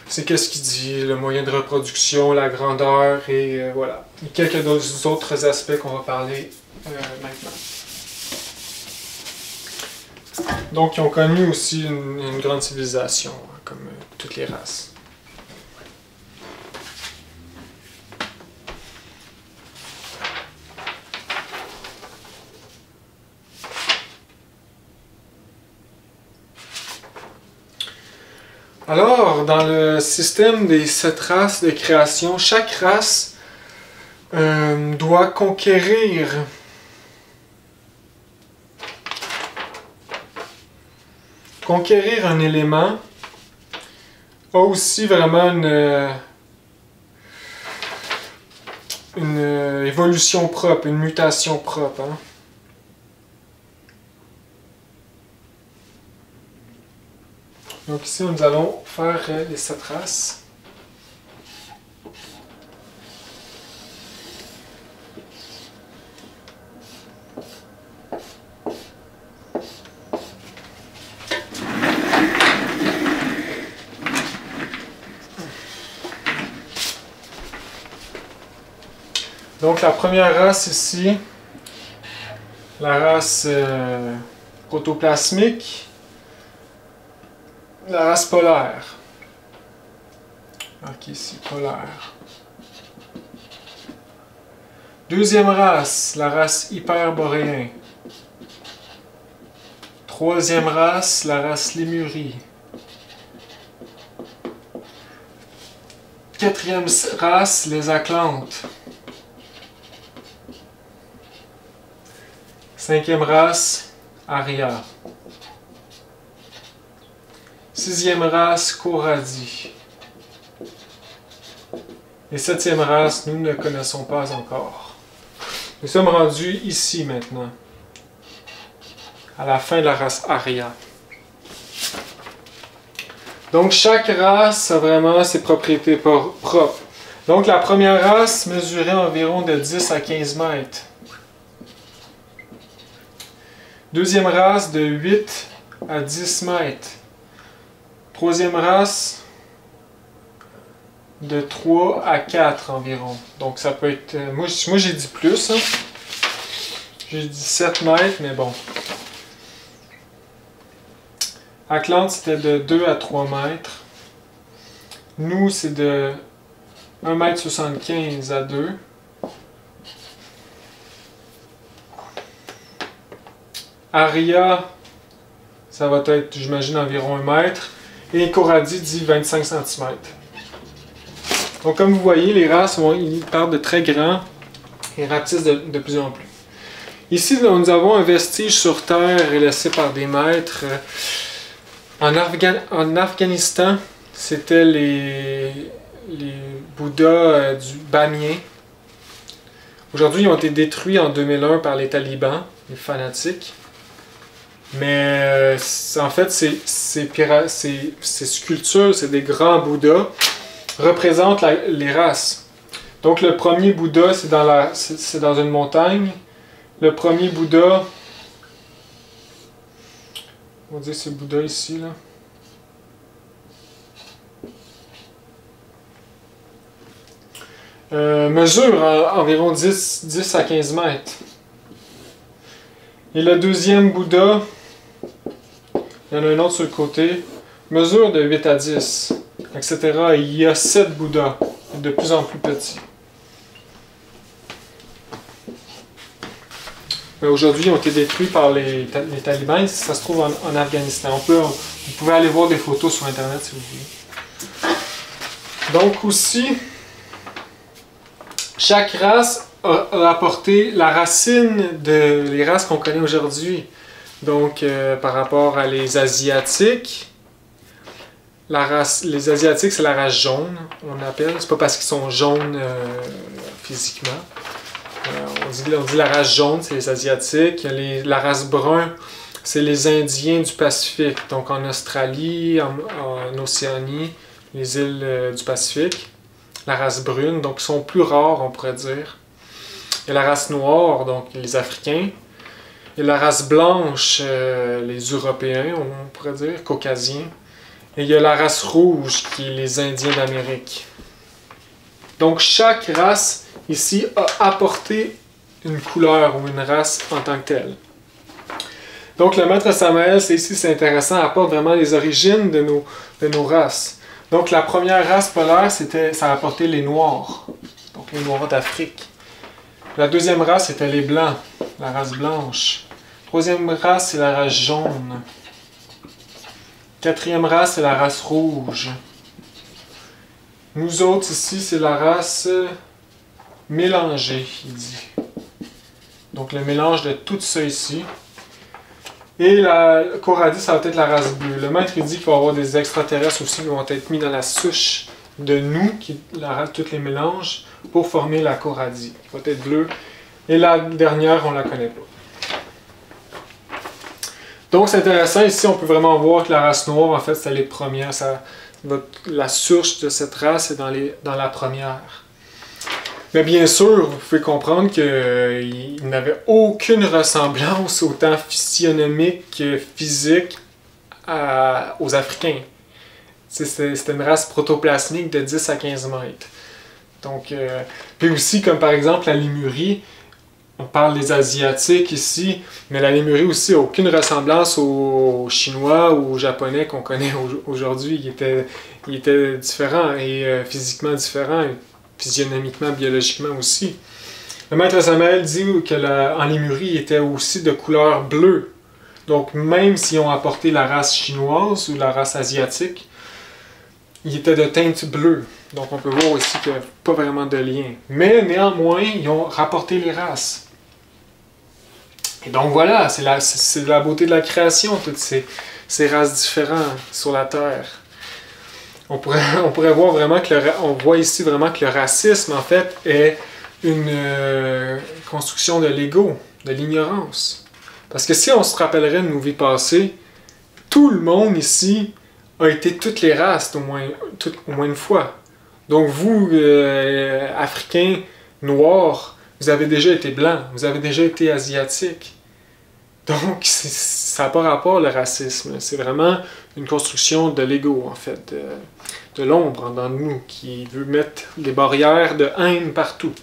c'est qu'est-ce qu'il dit, le moyen de reproduction, la grandeur et voilà. Et quelques autres aspects qu'on va parler maintenant. Donc ils ont connu aussi une grande civilisation, hein, comme toutes les races. Alors, dans le système des 7 races de création, chaque race doit conquérir un élément, a aussi vraiment une évolution propre, une mutation propre. Hein. Donc ici, nous allons faire les 7 races. Donc la première race ici, la race protoplasmique. La race polaire. Ok, ici, polaire. Deuxième race, la race hyperboréen. Troisième race, la race lémurie. Quatrième race, les Atlantes. Cinquième race, Aria. Sixième race, Coradi. Et septième race, nous ne connaissons pas encore. Nous sommes rendus ici maintenant, à la fin de la race Aria. Donc chaque race a vraiment ses propriétés propres. Donc la première race mesurait environ de 10 à 15 mètres. Deuxième race de 8 à 10 mètres. Troisième race, de 3 à 4 environ. Donc ça peut être... Moi j'ai dit plus. Hein. J'ai dit 7 mètres, mais bon. Atlante, c'était de 2 à 3 mètres. Nous, c'est de 1,75 m à 2. Aria, ça va être, j'imagine, environ 1 mètre. Et Coradi dit 25 cm. Donc, comme vous voyez, les races, ils partent de très grands et rapetissent de plus en plus. Ici, là, nous avons un vestige sur terre laissé par des maîtres. En Afghanistan, c'était les Bouddhas du Bamien. Aujourd'hui, ils ont été détruits en 2001 par les talibans, les fanatiques. Mais en fait, ces sculptures, c'est des grands Bouddhas, représentent les races. Donc le premier Bouddha, c'est dans une montagne. Le premier Bouddha, on va dire que c'est Bouddha ici, là. Mesure environ 10 à 15 mètres. Et le deuxième Bouddha, il y en a un autre sur le côté, mesure de 8 à 10, etc. Et il y a 7 Bouddhas, de plus en plus petits. Mais aujourd'hui, ils ont été détruits par les talibans. Ça se trouve en Afghanistan. Vous pouvez aller voir des photos sur Internet si vous voulez. Donc aussi, chaque race a apporté la racine des races qu'on connaît aujourd'hui. Donc, par rapport à les Asiatiques, les Asiatiques, c'est la race jaune, on appelle. C'est pas parce qu'ils sont jaunes physiquement. On dit la race jaune, c'est les Asiatiques. La race brun, c'est les Indiens du Pacifique. Donc, en Australie, en Océanie, les îles du Pacifique. La race brune, donc ils sont plus rares, on pourrait dire. Il y a la race noire, donc les Africains. Il y a la race blanche, les Européens, on pourrait dire, Caucasiens. Et il y a la race rouge, qui est les Indiens d'Amérique. Donc chaque race ici a apporté une couleur ou une race en tant que telle. Donc le maître Samael, c'est intéressant, apporte vraiment les origines de nos races. Donc la première race polaire, ça a apporté les Noirs, donc les Noirs d'Afrique. La deuxième race, c'était les Blancs, la race blanche. Troisième race, c'est la race jaune. Quatrième race, c'est la race rouge. Nous autres ici, c'est la race mélangée, il dit. Donc le mélange de tout ça ici. Et la Coradi, ça va être la race bleue. Le maître il dit qu'il va y avoir des extraterrestres aussi qui vont être mis dans la souche de nous, tous les mélanges, pour former la Coradi, qui va être bleue. Et la dernière, on ne la connaît pas. Donc c'est intéressant, ici on peut vraiment voir que la race noire, en fait, c'est les premières. La souche de cette race est dans la première. Mais bien sûr, vous pouvez comprendre qu'il n'avait aucune ressemblance, autant physionomique que physique, aux Africains. C'était une race protoplasmique de 10 à 15 mètres. Donc, puis aussi, comme par exemple la Lémurie, on parle des Asiatiques ici, mais la Lémurie aussi n'a aucune ressemblance aux Chinois ou aux Japonais qu'on connaît aujourd'hui. Il était différent et physiquement différent. Physionomiquement, biologiquement aussi. Le maître Samael dit qu'en Lémurie, il était aussi de couleur bleue. Donc, même s'ils ont apporté la race chinoise ou la race asiatique, il était de teinte bleue. Donc, on peut voir aussi qu'il n'y a pas vraiment de lien. Mais néanmoins, ils ont rapporté les races. Et donc, voilà, c'est la beauté de la création, toutes ces races différentes sur la Terre. On pourrait voir vraiment on voit ici vraiment que le racisme, en fait, est une construction de l'ego, de l'ignorance. Parce que si on se rappellerait de nos vies passées, tout le monde ici a été toutes les races, au moins une fois. Donc vous, Africains, Noirs, vous avez déjà été Blancs, vous avez déjà été Asiatiques. Donc, ça n'a pas rapport le racisme. C'est vraiment une construction de l'ego, en fait, de l'ombre dans nous, qui veut mettre des barrières de haine partout.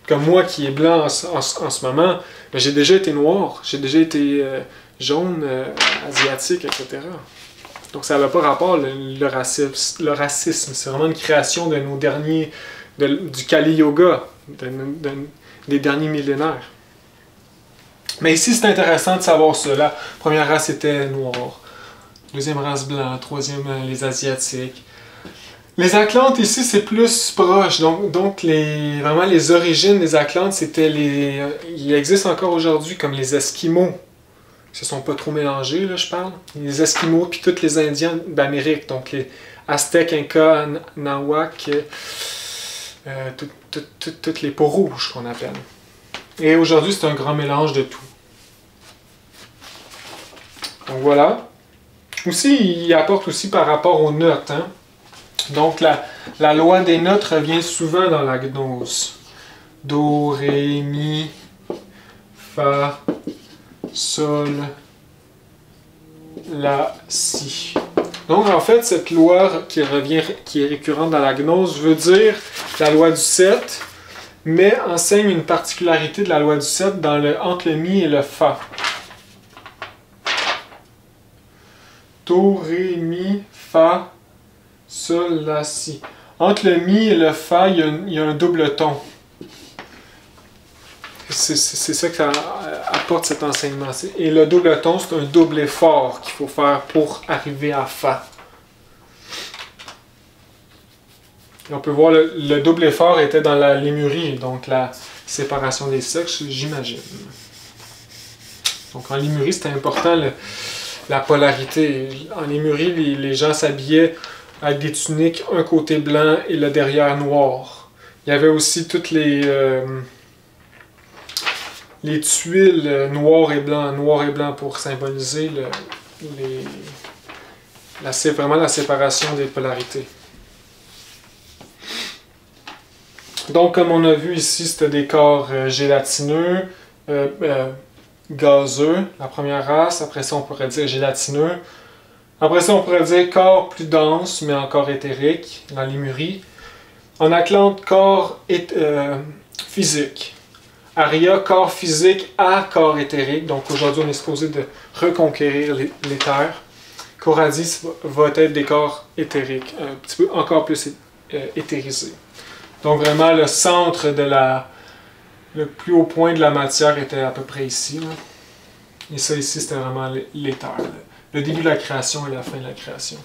Comme moi qui est blanc en ce moment, j'ai déjà été noir, j'ai déjà été jaunes asiatiques, etc. Donc ça n'a pas rapport le racisme. Le racisme, c'est vraiment une création de nos derniers, du Kali Yoga, des derniers millénaires. Mais ici, c'est intéressant de savoir ça. La première race était noire, deuxième race blanc, troisième les Asiatiques. Les Atlantes ici, c'est plus proche. Donc vraiment les origines des Atlantes, c'était les... Il existe encore aujourd'hui comme les Esquimaux. Ils se sont pas trop mélangés, là, je parle. Les Esquimaux, puis tous les Indiens d'Amérique. Donc les Aztèques, Incas, Nahuac, toutes les peaux rouges qu'on appelle. Et aujourd'hui, c'est un grand mélange de tout. Donc voilà. Aussi, il apporte aussi par rapport aux notes. Hein? Donc la loi des notes revient souvent dans la gnose. Do, ré, mi, fa, sol, la, si. Donc en fait, cette loi qui est récurrente dans la gnose veut dire la loi du 7, mais enseigne une particularité de la loi du 7 entre le mi et le fa. Do, ré, mi, fa, sol, la, si. Entre le mi et le fa, il y a un double ton. C'est ça que ça apporte cet enseignement. Et le double ton, c'est un double effort qu'il faut faire pour arriver à fa. Et on peut voir le double effort était dans la lémurie, donc la séparation des sexes, j'imagine. Donc en lémurie, c'était important la polarité. En lémurie, les gens s'habillaient avec des tuniques, un côté blanc et le derrière noir. Il y avait aussi toutes les tuiles noir et blanc pour symboliser vraiment la séparation des polarités. Donc, comme on a vu ici, c'était des corps gélatineux, gazeux, la première race. Après ça, on pourrait dire gélatineux. Après ça, on pourrait dire corps plus dense, mais encore éthérique, dans Lémurie. En Atlante, corps physique. Aria, corps physique à corps éthérique. Donc aujourd'hui, on est supposé de reconquérir l'éther. Coradis va être des corps éthériques, un petit peu encore plus éthérisés. Donc vraiment, le centre le plus haut point de la matière était à peu près ici. Là. Et ça ici, c'était vraiment l'éther. Le début de la création et la fin de la création.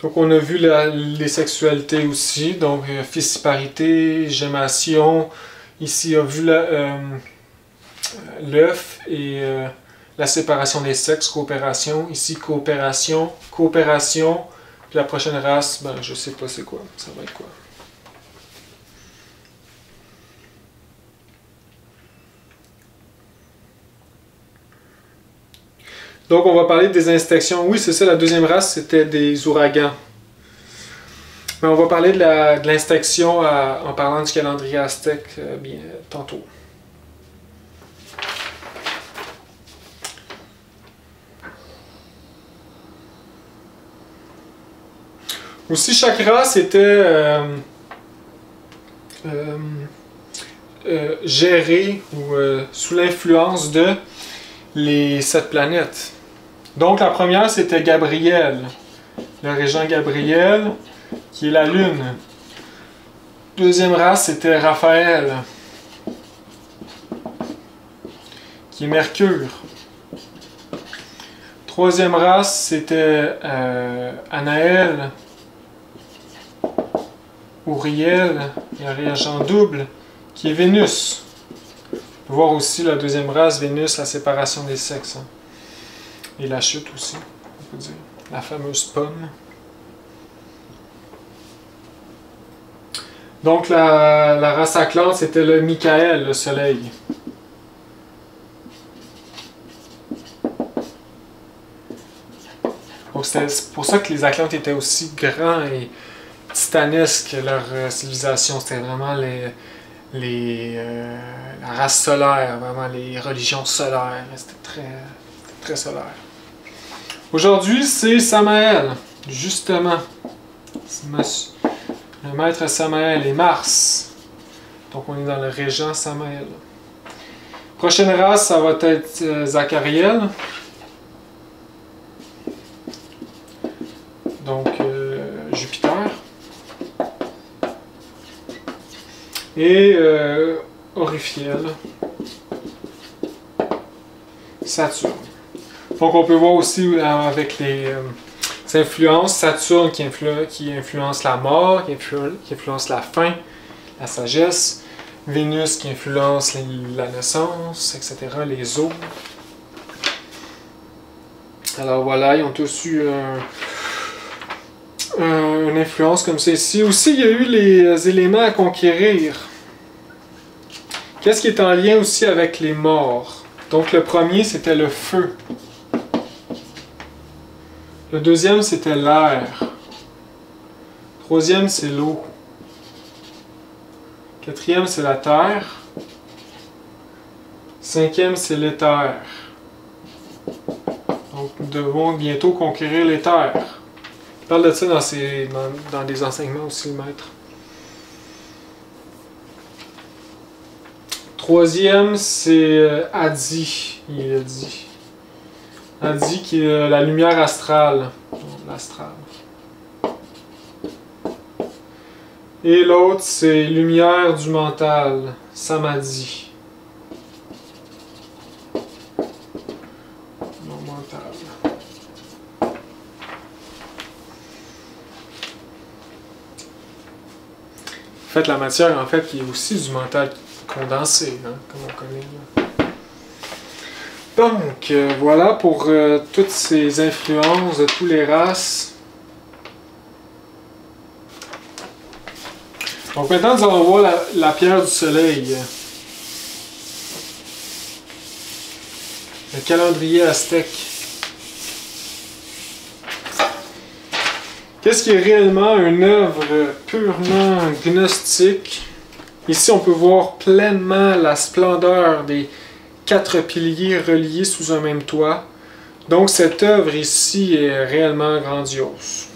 Donc on a vu les sexualités aussi, donc fissiparité, gémation. Ici on a vu l'œuf et la séparation des sexes, coopération. Ici coopération, puis la prochaine race, ben je sais pas c'est quoi, ça va être quoi. Donc, on va parler des inspections. Oui, c'est ça, la deuxième race, c'était des ouragans. Mais on va parler de l'inspection en parlant du calendrier aztèque tantôt. Aussi, chaque race était gérée ou sous l'influence de les 7 planètes. Donc la première c'était Gabriel, le régent Gabriel, qui est la Lune. Deuxième race c'était Raphaël, qui est Mercure. Troisième race c'était Anaël, Uriel, le régent double, qui est Vénus. On peut voir aussi la deuxième race, Vénus, la séparation des sexes. Hein. Et la chute aussi, on peut dire. La fameuse pomme. Donc la race Atlante, c'était le Michael, le soleil. Donc c'est pour ça que les Atlantes étaient aussi grands et titanesques, leur civilisation. C'était vraiment la race solaire, vraiment les religions solaires. C'était très solaire. Aujourd'hui, c'est Samaël, justement. Le maître Samaël et Mars. Donc on est dans le régent Samael. Prochaine race, ça va être Zachariel. Donc Jupiter. Et Oriphiel. Saturne. Donc on peut voir aussi avec les influences, Saturne qui influence la mort, qui influence la faim, la sagesse, Vénus qui influence la naissance, etc., les eaux. Alors voilà, ils ont tous eu une influence comme ça ici. Aussi, il y a eu les éléments à conquérir. Qu'est-ce qui est en lien aussi avec les morts? Donc le premier, c'était le feu. Le deuxième, c'était l'air. Troisième, c'est l'eau. Quatrième, c'est la terre. Cinquième, c'est l'éther. Donc nous devons bientôt conquérir l'éther. Il parle de ça dans des enseignements aussi, le maître. Troisième, c'est Adi, il a dit. Adi qui est la lumière astrale. L'astral. Et l'autre, c'est lumière du mental, Samadhi. Non, mental. En fait, la matière, en fait, qui est aussi du mental condensé, hein, comme on connaît là. Donc, voilà pour toutes ces influences de toutes les races. Donc maintenant, nous allons voir la pierre du soleil. Le calendrier aztèque. Qu'est-ce qui est réellement une œuvre purement gnostique? Ici, on peut voir pleinement la splendeur des 4 piliers reliés sous un même toit. Donc cette œuvre ici est réellement grandiose.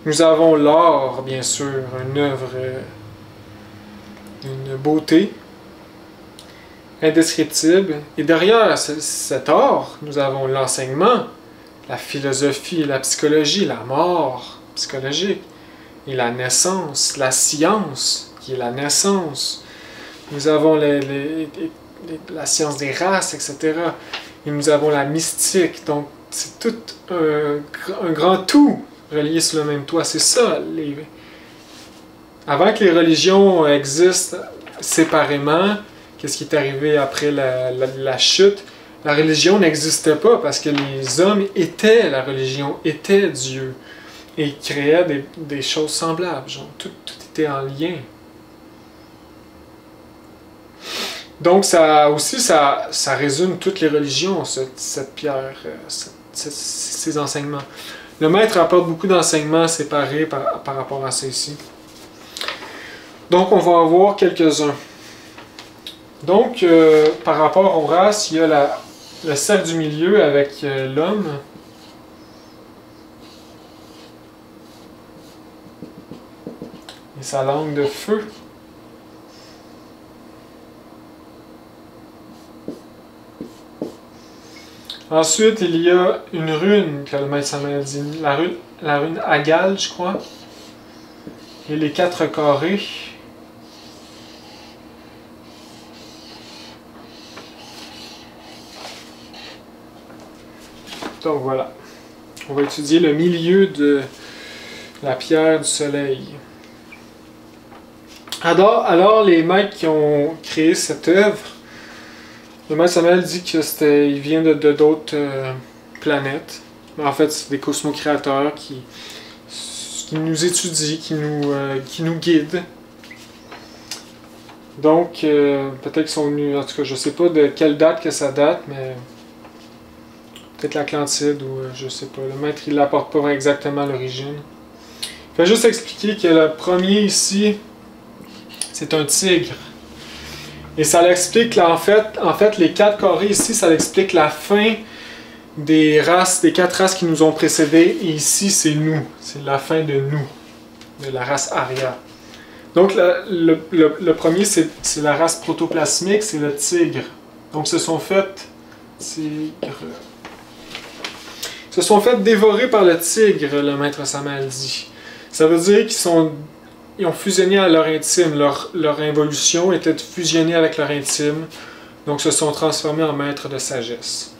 Nous avons l'or, bien sûr, une œuvre d'une beauté indescriptible. Et derrière cet or, nous avons l'enseignement, la philosophie, la psychologie, la mort psychologique, et la naissance, la science, qui est la naissance. Nous avons la science des races, etc. Et nous avons la mystique. Donc, c'est tout un grand tout relié sous le même toit. C'est ça. Avant que les religions existent séparément, qu'est-ce qui est arrivé après la chute? La religion n'existait pas parce que les hommes étaient la religion, étaient Dieu. Et ils créaient des choses semblables. Genre, tout était en lien. Donc, ça résume toutes les religions, cette pierre, ces enseignements. Le maître apporte beaucoup d'enseignements séparés par rapport à ça ici. Donc, on va en voir quelques-uns. Donc, par rapport aux races, il y a le cercle du milieu avec l'homme. Et sa langue de feu. Ensuite, il y a une rune que le maître Samael dit, la rune Agal, je crois, et les 4 carrés. Donc voilà, on va étudier le milieu de la pierre du soleil. Alors les maîtres qui ont créé cette œuvre, le maître Samael dit qu'il vient de d'autres planètes. En fait, c'est des cosmocréateurs qui nous étudient, qui nous guident. Donc, peut-être qu'ils sont venus, en tout cas, je ne sais pas de quelle date que ça date, mais peut-être l'Atlantide ou je sais pas. Le maître, il n'apporte pas exactement l'origine. Je vais juste expliquer que le premier ici, c'est un tigre. Et ça l'explique, là, en fait, les 4 carrés ici, ça l'explique la fin des 4 races qui nous ont précédés. Et ici, c'est nous. C'est la fin de nous, de la race Arya. Donc le premier, c'est la race protoplasmique, c'est le tigre. Donc se sont fait dévorer par le tigre, le maître Samael dit. Ça veut dire ils ont fusionné à leur intime, leur involution était fusionnée avec leur intime, donc se sont transformés en maîtres de sagesse.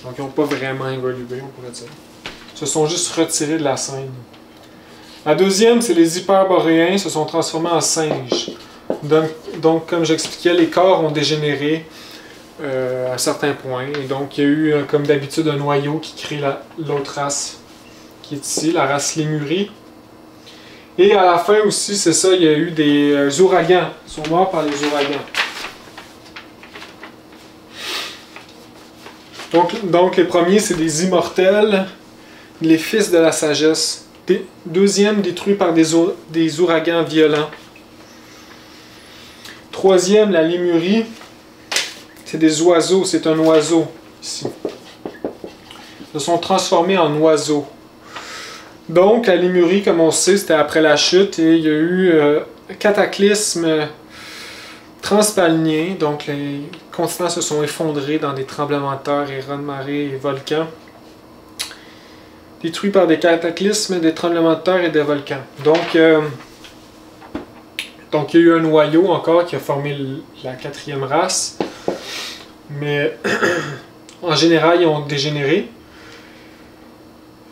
Donc ils n'ont pas vraiment évolué, on pourrait dire. Ils se sont juste retirés de la scène. La deuxième, c'est les hyperboréens se sont transformés en singes. Donc comme j'expliquais, les corps ont dégénéré à un certain point. Et donc il y a eu, comme d'habitude, un noyau qui crée l'autre race qui est ici, la race Lémurie. Et à la fin aussi, c'est ça, il y a eu des ouragans. Ils sont morts par les ouragans. Donc les premiers, c'est des immortels, les fils de la sagesse. Deuxième, détruit par des ouragans violents. Troisième, la Lémurie. C'est des oiseaux, c'est un oiseau, ici. Ils se sont transformés en oiseaux. Donc, la Lémurie, comme on sait, c'était après la chute, et il y a eu un cataclysme transpalnien. Donc, les continents se sont effondrés dans des tremblements de terre, et raz-de-marée et volcans. Détruits par des cataclysmes, des tremblements de terre et des volcans. Donc, il y a eu un noyau encore qui a formé la quatrième race. Mais en général, ils ont dégénéré.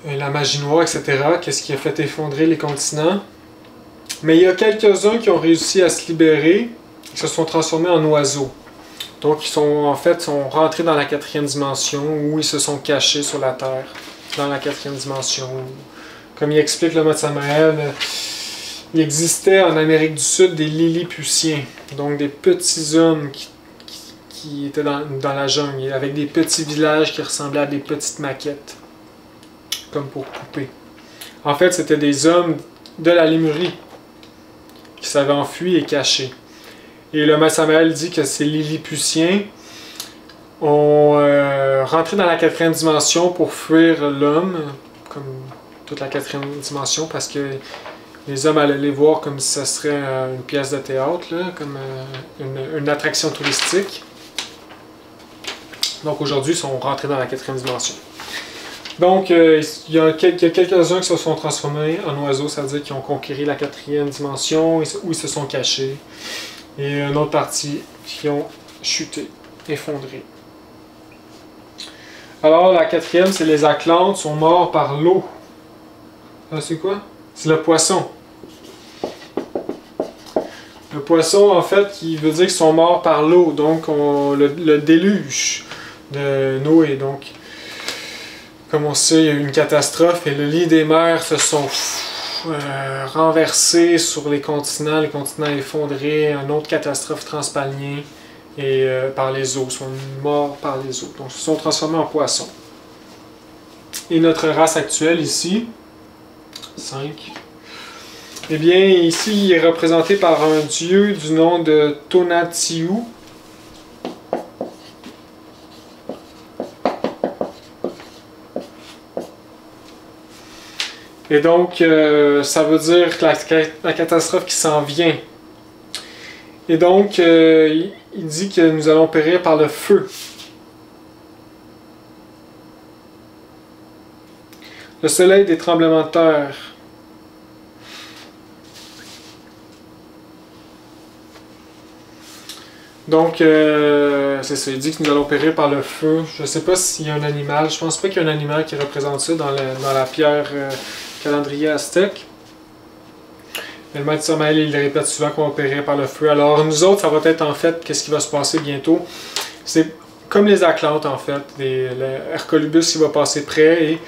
La magie noire, etc. Qu'est-ce qui a fait effondrer les continents. Mais il y a quelques-uns qui ont réussi à se libérer. Ils se sont transformés en oiseaux. Donc, ils sont rentrés dans la quatrième dimension où ils se sont cachés sur la Terre. Dans la quatrième dimension. Comme il explique le maître Samael, il existait en Amérique du Sud des Lilliputiens. Donc, des petits hommes qui étaient dans la jungle, avec des petits villages qui ressemblaient à des petites maquettes, comme pour poupées. En fait, c'était des hommes de la Lémurie qui s'avaient enfuis et cachés. Et le maître Samael dit que ces Lilliputiens ont rentré dans la quatrième dimension pour fuir l'homme, comme toute la quatrième dimension, parce que les hommes allaient les voir comme si ça serait une pièce de théâtre, là, comme une attraction touristique. Donc aujourd'hui, ils sont rentrés dans la quatrième dimension. Donc, il y a quelques-uns qui se sont transformés en oiseaux, c'est-à-dire qui ont conquéri la quatrième dimension, où ils se sont cachés. Et une autre partie qui ont chuté, effondré. Alors, la quatrième, c'est les Atlantes, sont morts par l'eau. C'est quoi? C'est le poisson. Le poisson, en fait, qui veut dire qu'ils sont morts par l'eau. Donc, le déluge de Noé. Donc, comme on sait, il y a eu une catastrophe et le lit des mers se sont renversés sur les continents effondrés, une autre catastrophe transpalnienne et par les eaux, sont morts par les eaux. Donc, ils se sont transformés en poissons. Et notre race actuelle ici, 5, eh bien, ici, il est représenté par un dieu du nom de Tonatiuh. Et donc, ça veut dire que la catastrophe qui s'en vient. Et donc, il dit que nous allons périr par le feu. Le soleil des tremblements de terre. Donc, c'est ça, il dit que nous allons périr par le feu. Je ne sais pas s'il y a un animal, je pense pas qu'il y a un animal qui représente ça dans la pierre calendrier aztèque. Mais le maître Samael, il répète souvent qu'on va périr par le feu. Alors, nous autres, ça va être en fait, qu'est-ce qui va se passer bientôt? C'est comme les Atlantes, en fait. Hercolubus, il va passer près.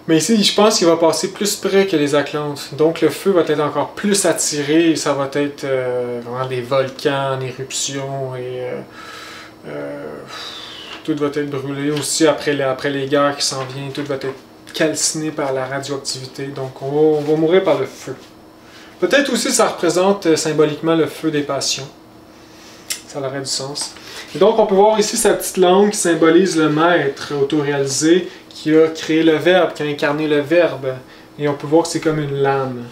Mais ici, je pense qu'il va passer plus près que les Atlantes. Donc le feu va être encore plus attiré et ça va être vraiment des volcans en éruption et tout va être brûlé. Aussi après les guerres qui s'en viennent, tout va être calciné par la radioactivité. Donc on va mourir par le feu. Peut-être aussi ça représente symboliquement le feu des passions. Ça aurait du sens. Et donc on peut voir ici sa petite langue qui symbolise le maître autoréalisé qui a créé le Verbe, qui a incarné le Verbe. Et on peut voir que c'est comme une lame.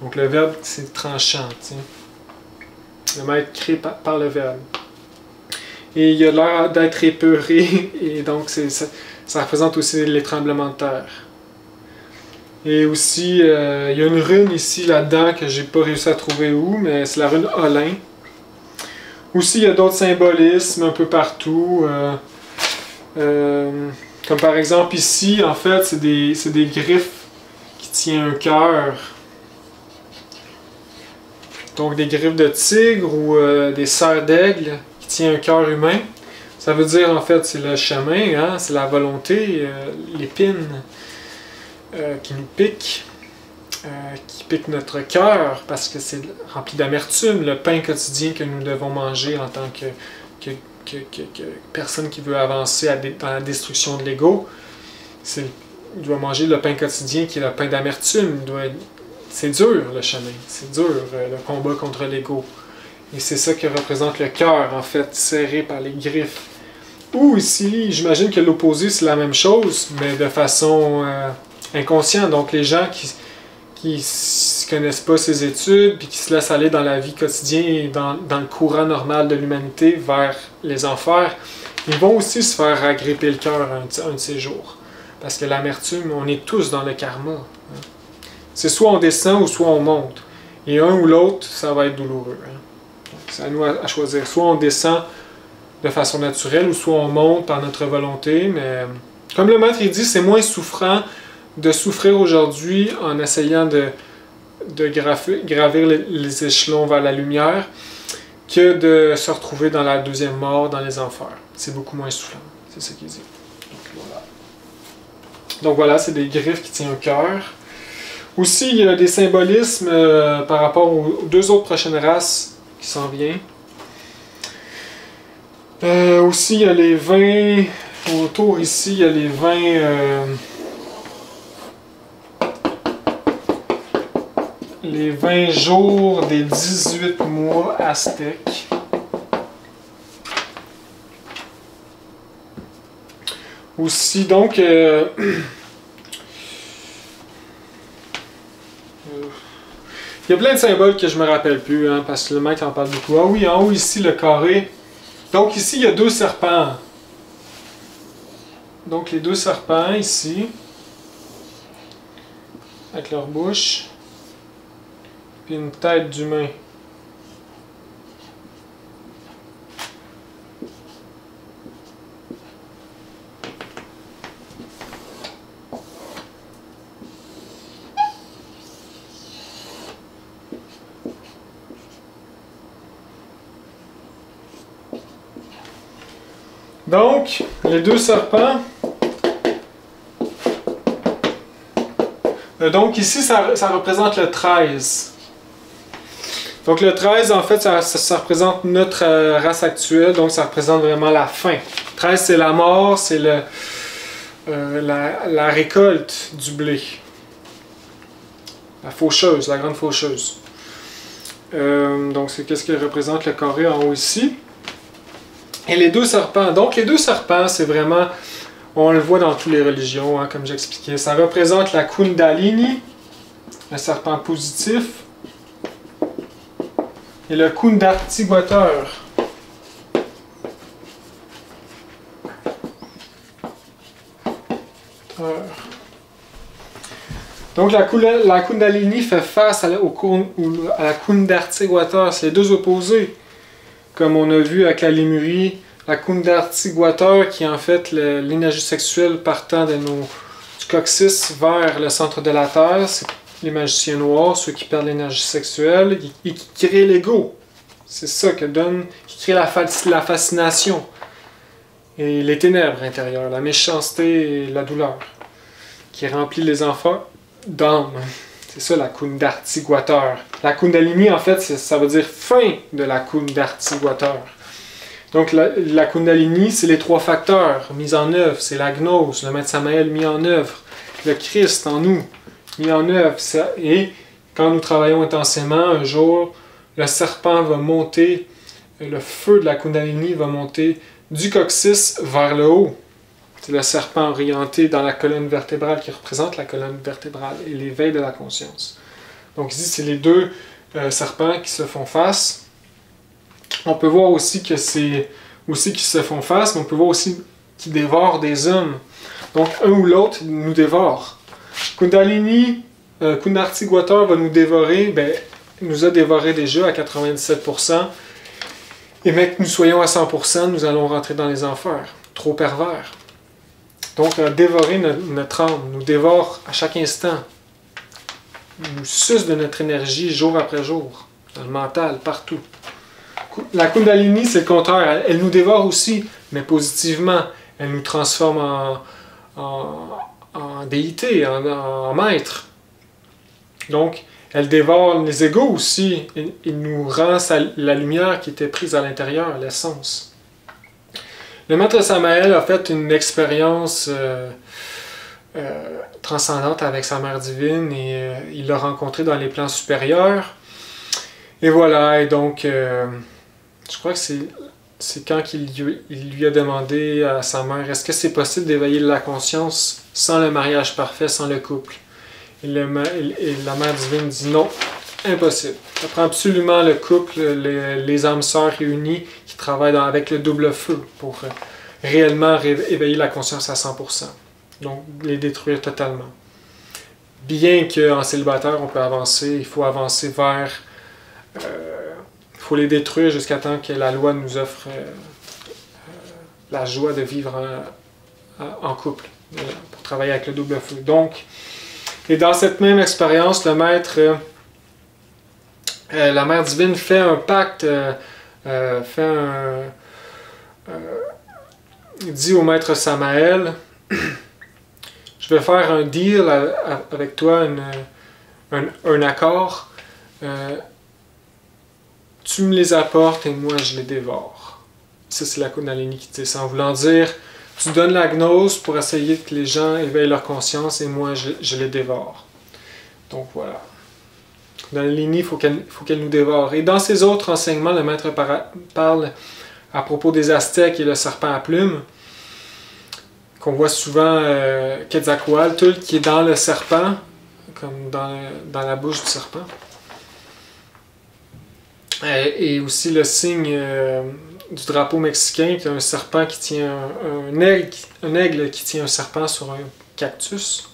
Donc le verbe, c'est tranchant. T'sais. Le maître crée par le verbe. Et il a l'air d'être épeuré, et donc ça représente aussi les tremblements de terre. Et aussi, il y a une rune ici, là-dedans, que j'ai pas réussi à trouver où, mais c'est la rune Olin. Aussi, il y a d'autres symbolismes un peu partout. Comme par exemple ici, en fait, c'est des griffes qui tiennent un cœur. Donc des griffes de tigre ou des serres d'aigle qui tiennent un cœur humain. Ça veut dire, en fait, c'est le chemin, hein, c'est la volonté, l'épine qui nous pique. Qui pique notre cœur parce que c'est rempli d'amertume, le pain quotidien que nous devons manger en tant que personne qui veut avancer dans la destruction de l'ego. Il doit manger le pain quotidien qui est le pain d'amertume. C'est dur le chemin, c'est dur le combat contre l'ego. Et c'est ça que représente le cœur, en fait, serré par les griffes. Ou ici, j'imagine que l'opposé c'est la même chose, mais de façon inconsciente. Donc les gens qui ne connaissent pas ces études, puis qui se laissent aller dans la vie quotidienne et dans le courant normal de l'humanité vers les enfers, ils vont aussi se faire agripper le cœur un de ces jours. Parce que l'amertume, on est tous dans le karma. Hein. C'est soit on descend ou soit on monte. Et un ou l'autre, ça va être douloureux. Hein. C'est à nous à choisir. Soit on descend de façon naturelle, ou soit on monte par notre volonté. Mais comme le maître il dit, c'est moins souffrant de souffrir aujourd'hui en essayant de gravir les échelons vers la lumière que de se retrouver dans la deuxième mort, dans les enfers. C'est beaucoup moins souffrant, c'est ce qu'il dit. Donc voilà, c'est des griffes qui tiennent au cœur. Aussi, il y a des symbolismes par rapport aux deux autres prochaines races qui s'en viennent. Aussi, il y a les 20, autour ici, il y a les 20... les 20 jours des 18 mois aztèques. Aussi, donc, il y a plein de symboles que je me rappelle plus, hein, parce que le maître en parle beaucoup. Ah oui, en haut ici, le carré. Donc ici, il y a deux serpents. Donc les deux serpents ici, avec leur bouche. Une tête d'humain. Donc, les deux serpents. Donc ici, ça représente le 13. Donc le 13, en fait, ça représente notre race actuelle, donc ça représente vraiment la fin. 13, c'est la mort, c'est la récolte du blé. La faucheuse, la grande faucheuse. Donc c'est qu'est-ce que représente le carré en haut ici. Et les deux serpents. Donc les deux serpents, c'est vraiment, on le voit dans toutes les religions, hein, comme j'expliquais. Ça représente la Kundalini, le serpent positif. Et le Kundartigwater. Donc la Kundalini fait face à la Kundartigwater. C'est les deux opposés. Comme on a vu avec la Lémurie, la Kundartigwater qui est en fait l'énergie sexuelle partant du coccyx vers le centre de la Terre. C'est les magiciens noirs, ceux qui perdent l'énergie sexuelle et qui créent l'ego. C'est ça qui crée la fascination. Et les ténèbres intérieures, la méchanceté et la douleur. Qui remplit les enfants d'âme. C'est ça la Kundartigwater. La Kundalini, en fait, ça veut dire fin de la Kundartigwater. Donc la Kundalini, c'est les trois facteurs mis en œuvre. C'est la gnose, le maître Samael mis en œuvre. Le Christ en nous. Mis en œuvre. Et quand nous travaillons intensément, un jour, le serpent va monter, le feu de la Kundalini va monter du coccyx vers le haut. C'est le serpent orienté dans la colonne vertébrale qui représente la colonne vertébrale et l'éveil de la conscience. Donc ici, c'est les deux serpents qui se font face. On peut voir aussi que c'est aussi qu'ils se font face, mais on peut voir aussi qu'ils dévorent des hommes. Donc un ou l'autre nous dévore. Kundalini, Kundartigwatar va nous dévorer, ben, il nous a dévoré déjà à 97%. Et même que nous soyons à 100%, nous allons rentrer dans les enfers. Trop pervers. Donc, dévorer notre âme, nous dévore à chaque instant. Nous suce de notre énergie jour après jour. Dans le mental, partout. La Kundalini, c'est le contraire. Elle nous dévore aussi, mais positivement. Elle nous transforme en déité, en maître. Donc, elle dévore les égos aussi. Il nous rend la lumière qui était prise à l'intérieur, l'essence. Le maître Samael a fait une expérience transcendante avec sa mère divine et il l'a rencontrée dans les plans supérieurs. Et voilà, et donc, je crois que c'est quand il lui a demandé à sa mère, est-ce que c'est possible d'éveiller la conscience sans le mariage parfait, sans le couple? Et la mère divine dit non, impossible. Ça prend absolument le couple, les âmes sœurs réunies qui travaillent avec le double feu pour réellement éveiller la conscience à 100%. Donc, les détruire totalement. Bien qu'en célibataire, on peut avancer, il faut avancer vers... il faut les détruire jusqu'à temps que la loi nous offre la joie de vivre en couple, pour travailler avec le double feu. Donc, et dans cette même expérience, le maître, la mère divine fait un pacte, dit au maître Samael, je vais faire un deal avec toi, un accord, tu me les apportes et moi je les dévore. Ça c'est la Kundalini qui dit ça, en voulant dire, tu donnes la gnose pour essayer que les gens éveillent leur conscience et moi je les dévore. Donc voilà. Kundalini, il faut qu'elle nous dévore. Et dans ses autres enseignements, le maître parle à propos des Aztèques et le serpent à plumes, qu'on voit souvent Quetzalcoatl qui est dans le serpent, comme dans la bouche du serpent. Et aussi le signe du drapeau mexicain, qui est un serpent qui tient un aigle qui tient un serpent sur un cactus.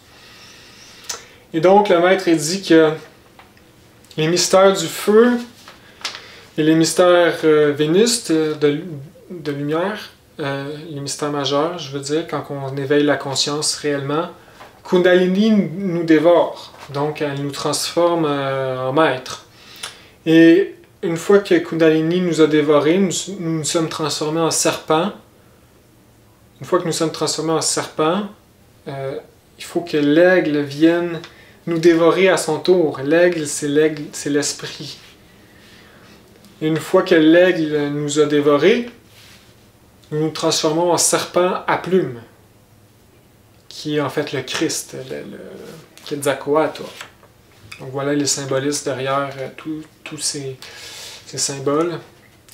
Et donc le maître dit que les mystères du feu et les mystères vénustes de lumière, les mystères majeurs, je veux dire, quand on éveille la conscience réellement, Kundalini nous dévore, donc elle nous transforme en maître. Et une fois que Kundalini nous a dévorés, nous sommes transformés en serpents. Une fois que nous sommes transformés en serpents, il faut que l'aigle vienne nous dévorer à son tour. L'aigle, c'est l'esprit. Et une fois que l'aigle nous a dévorés, nous nous transformons en serpent à plumes, qui est en fait le Christ, le Quetzalcoatl. Donc voilà les symbolismes derrière tous ces symboles,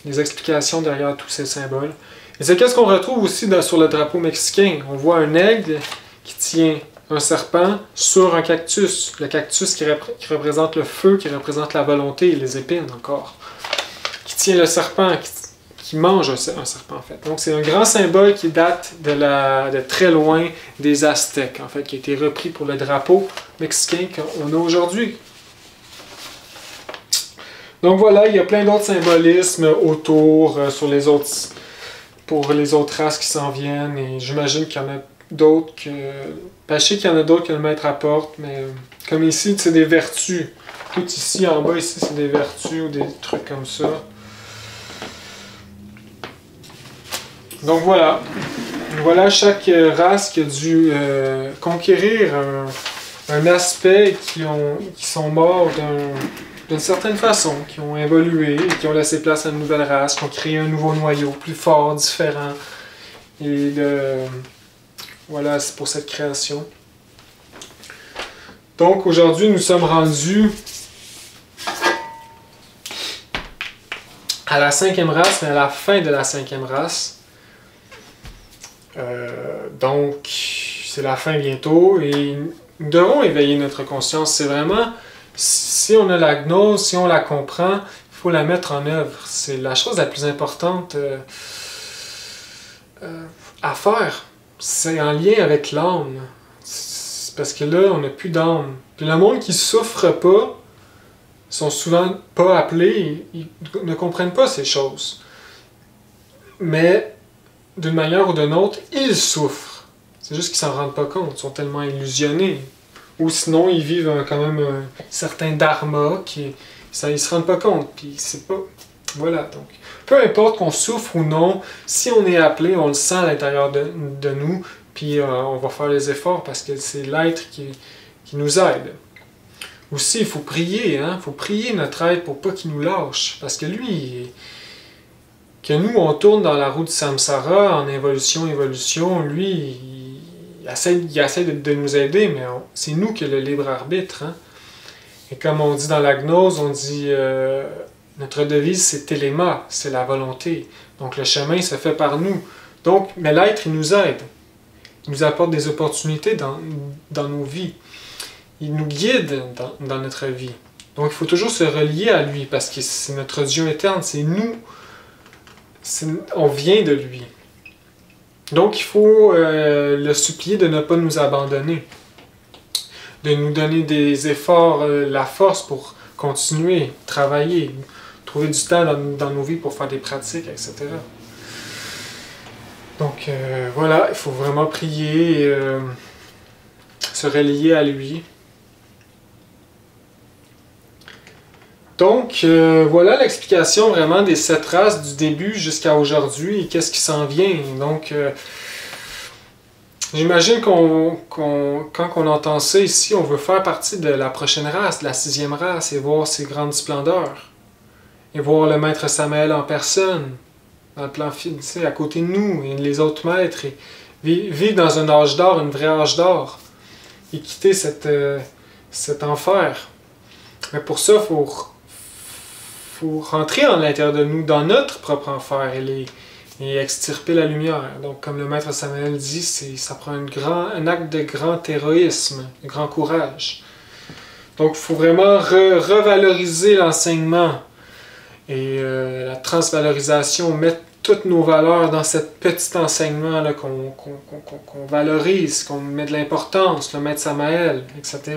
les explications derrière tous ces symboles. Et c'est qu'est-ce qu'on retrouve aussi sur le drapeau mexicain. On voit un aigle qui tient un serpent sur un cactus. Le cactus qui représente le feu, qui représente la volonté et les épines encore. Qui tient le serpent, qui mange un serpent en fait. Donc c'est un grand symbole qui date de très loin des Aztèques, en fait, qui a été repris pour le drapeau mexicain qu'on a aujourd'hui. Donc voilà, il y a plein d'autres symbolismes autour, pour les autres races qui s'en viennent, et j'imagine qu'il y en a d'autres que... Ben, je sais qu'il y en a d'autres que le maître apporte, mais comme ici, c'est des vertus. Tout ici, en bas, ici, c'est des vertus ou des trucs comme ça. Donc voilà. Voilà chaque race qui a dû conquérir un aspect qui sont morts d'une certaine façon, qui ont évolué et qui ont laissé place à une nouvelle race, qui ont créé un nouveau noyau, plus fort, différent. Et voilà, c'est pour cette création. Donc aujourd'hui, nous sommes rendus à la 5e race, mais à la fin de la 5e race. Donc, c'est la fin bientôt et nous devons éveiller notre conscience. C'est vraiment Si on a la gnose, si on la comprend, il faut la mettre en œuvre. C'est la chose la plus importante à faire. C'est en lien avec l'âme. Parce que là, on n'a plus d'âme. Puis le monde qui souffre pas, sont souvent pas appelés, ils ne comprennent pas ces choses. Mais, d'une manière ou d'une autre, ils souffrent. C'est juste qu'ils s'en rendent pas compte, ils sont tellement illusionnés. Ou sinon, ils vivent quand même un certain dharma, ça, ils se rendent pas compte. Puis c'est pas... Voilà, donc... Peu importe qu'on souffre ou non, si on est appelé, on le sent à l'intérieur de nous, puis on va faire les efforts parce que c'est l'être qui nous aide. Aussi, il faut prier, hein? Il faut prier notre être pour pas qu'il nous lâche. Parce que lui, que nous, on tourne dans la roue de samsara en évolution, lui, il essaie de nous aider, mais c'est nous qui avons le libre arbitre. Hein? Et comme on dit dans la gnose, on dit notre devise c'est téléma, c'est la volonté. Donc le chemin se fait par nous. Donc, mais l'être, il nous aide. Il nous apporte des opportunités dans nos vies. Il nous guide dans notre vie. Donc il faut toujours se relier à lui, parce que c'est notre Dieu interne, c'est nous. On vient de lui. Donc il faut le supplier de ne pas nous abandonner. De nous donner des efforts, la force pour continuer, travailler, trouver du temps dans nos vies pour faire des pratiques, etc. Donc voilà, il faut vraiment prier, se relier à lui. Donc, voilà l'explication vraiment des 7 races du début jusqu'à aujourd'hui et qu'est-ce qui s'en vient. Donc, j'imagine quand on entend ça ici, on veut faire partie de la prochaine race, de la 6e race, et voir ses grandes splendeurs. Et voir le maître Samael en personne, dans le plan à côté de nous, et les autres maîtres, et vivre dans un âge d'or, un vrai âge d'or, et quitter cet enfer. Mais pour ça, il faut rentrer en l'intérieur de nous, dans notre propre enfer, et extirper la lumière. Donc, comme le maître Samael dit, ça prend un acte de grand héroïsme, de grand courage. Donc, il faut vraiment revaloriser l'enseignement et la transvalorisation, mettre toutes nos valeurs dans ce petit enseignement-là qu'on valorise, qu'on met de l'importance, le maître Samael, etc.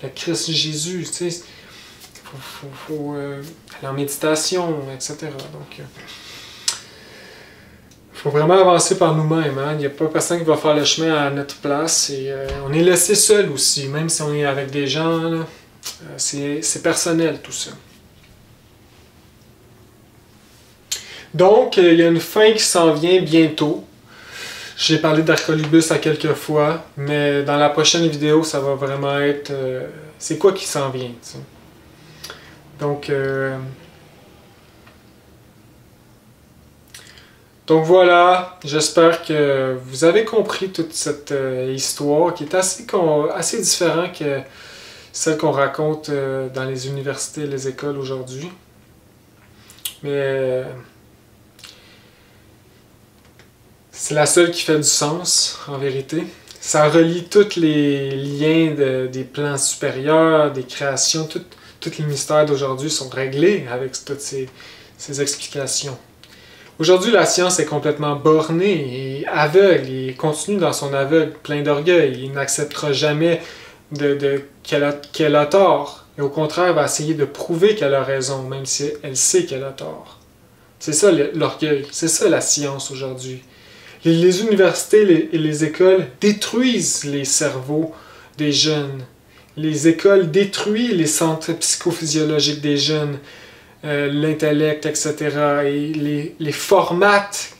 Le Christ Jésus, tu sais. Faut aller en méditation, etc. Donc, il faut vraiment avancer par nous-mêmes. Hein? Il n'y a pas personne qui va faire le chemin à notre place. Et on est laissé seul aussi, même si on est avec des gens. C'est personnel tout ça. Donc, il y a une fin qui s'en vient bientôt. J'ai parlé d'Arcolibus à quelques fois, mais dans la prochaine vidéo, ça va vraiment être... c'est quoi qui s'en vient, t'sais? Donc voilà, j'espère que vous avez compris toute cette histoire qui est assez différente que celle qu'on raconte dans les universités et les écoles aujourd'hui. Mais c'est la seule qui fait du sens, en vérité. Ça relie tous les liens des plans supérieurs, des créations, tous les mystères d'aujourd'hui sont réglés avec toutes ces explications. Aujourd'hui, la science est complètement bornée et aveugle, et continue dans son aveugle, plein d'orgueil. Il n'acceptera jamais qu'elle a tort, et au contraire, va essayer de prouver qu'elle a raison, même si elle sait qu'elle a tort. C'est ça l'orgueil, c'est ça la science aujourd'hui. Les universités et les écoles détruisent les cerveaux des jeunes. Les écoles détruisent les centres psychophysiologiques des jeunes, l'intellect, etc. Et les formatent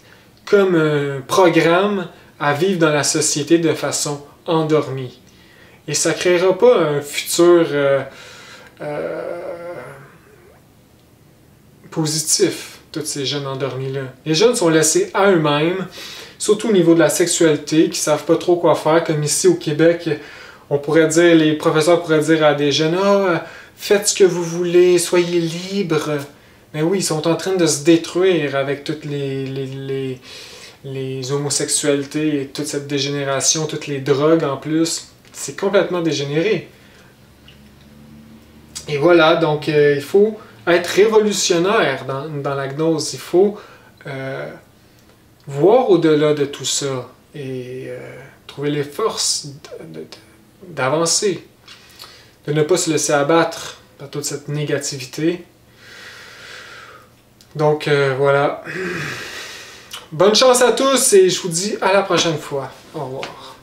comme un programme à vivre dans la société de façon endormie. Et ça ne créera pas un futur positif, tous ces jeunes endormis-là. Les jeunes sont laissés à eux-mêmes, surtout au niveau de la sexualité, qui ne savent pas trop quoi faire, comme ici au Québec. On pourrait dire, les professeurs pourraient dire à des jeunes « Ah, faites ce que vous voulez, soyez libres. » Mais oui, ils sont en train de se détruire avec toutes les homosexualités et toute cette dégénération, toutes les drogues en plus. C'est complètement dégénéré. Et voilà, donc il faut être révolutionnaire dans la gnose. Il faut voir au-delà de tout ça et trouver les forces d'avancer, de ne pas se laisser abattre par toute cette négativité. Donc voilà. Bonne chance à tous et je vous dis à la prochaine fois. Au revoir.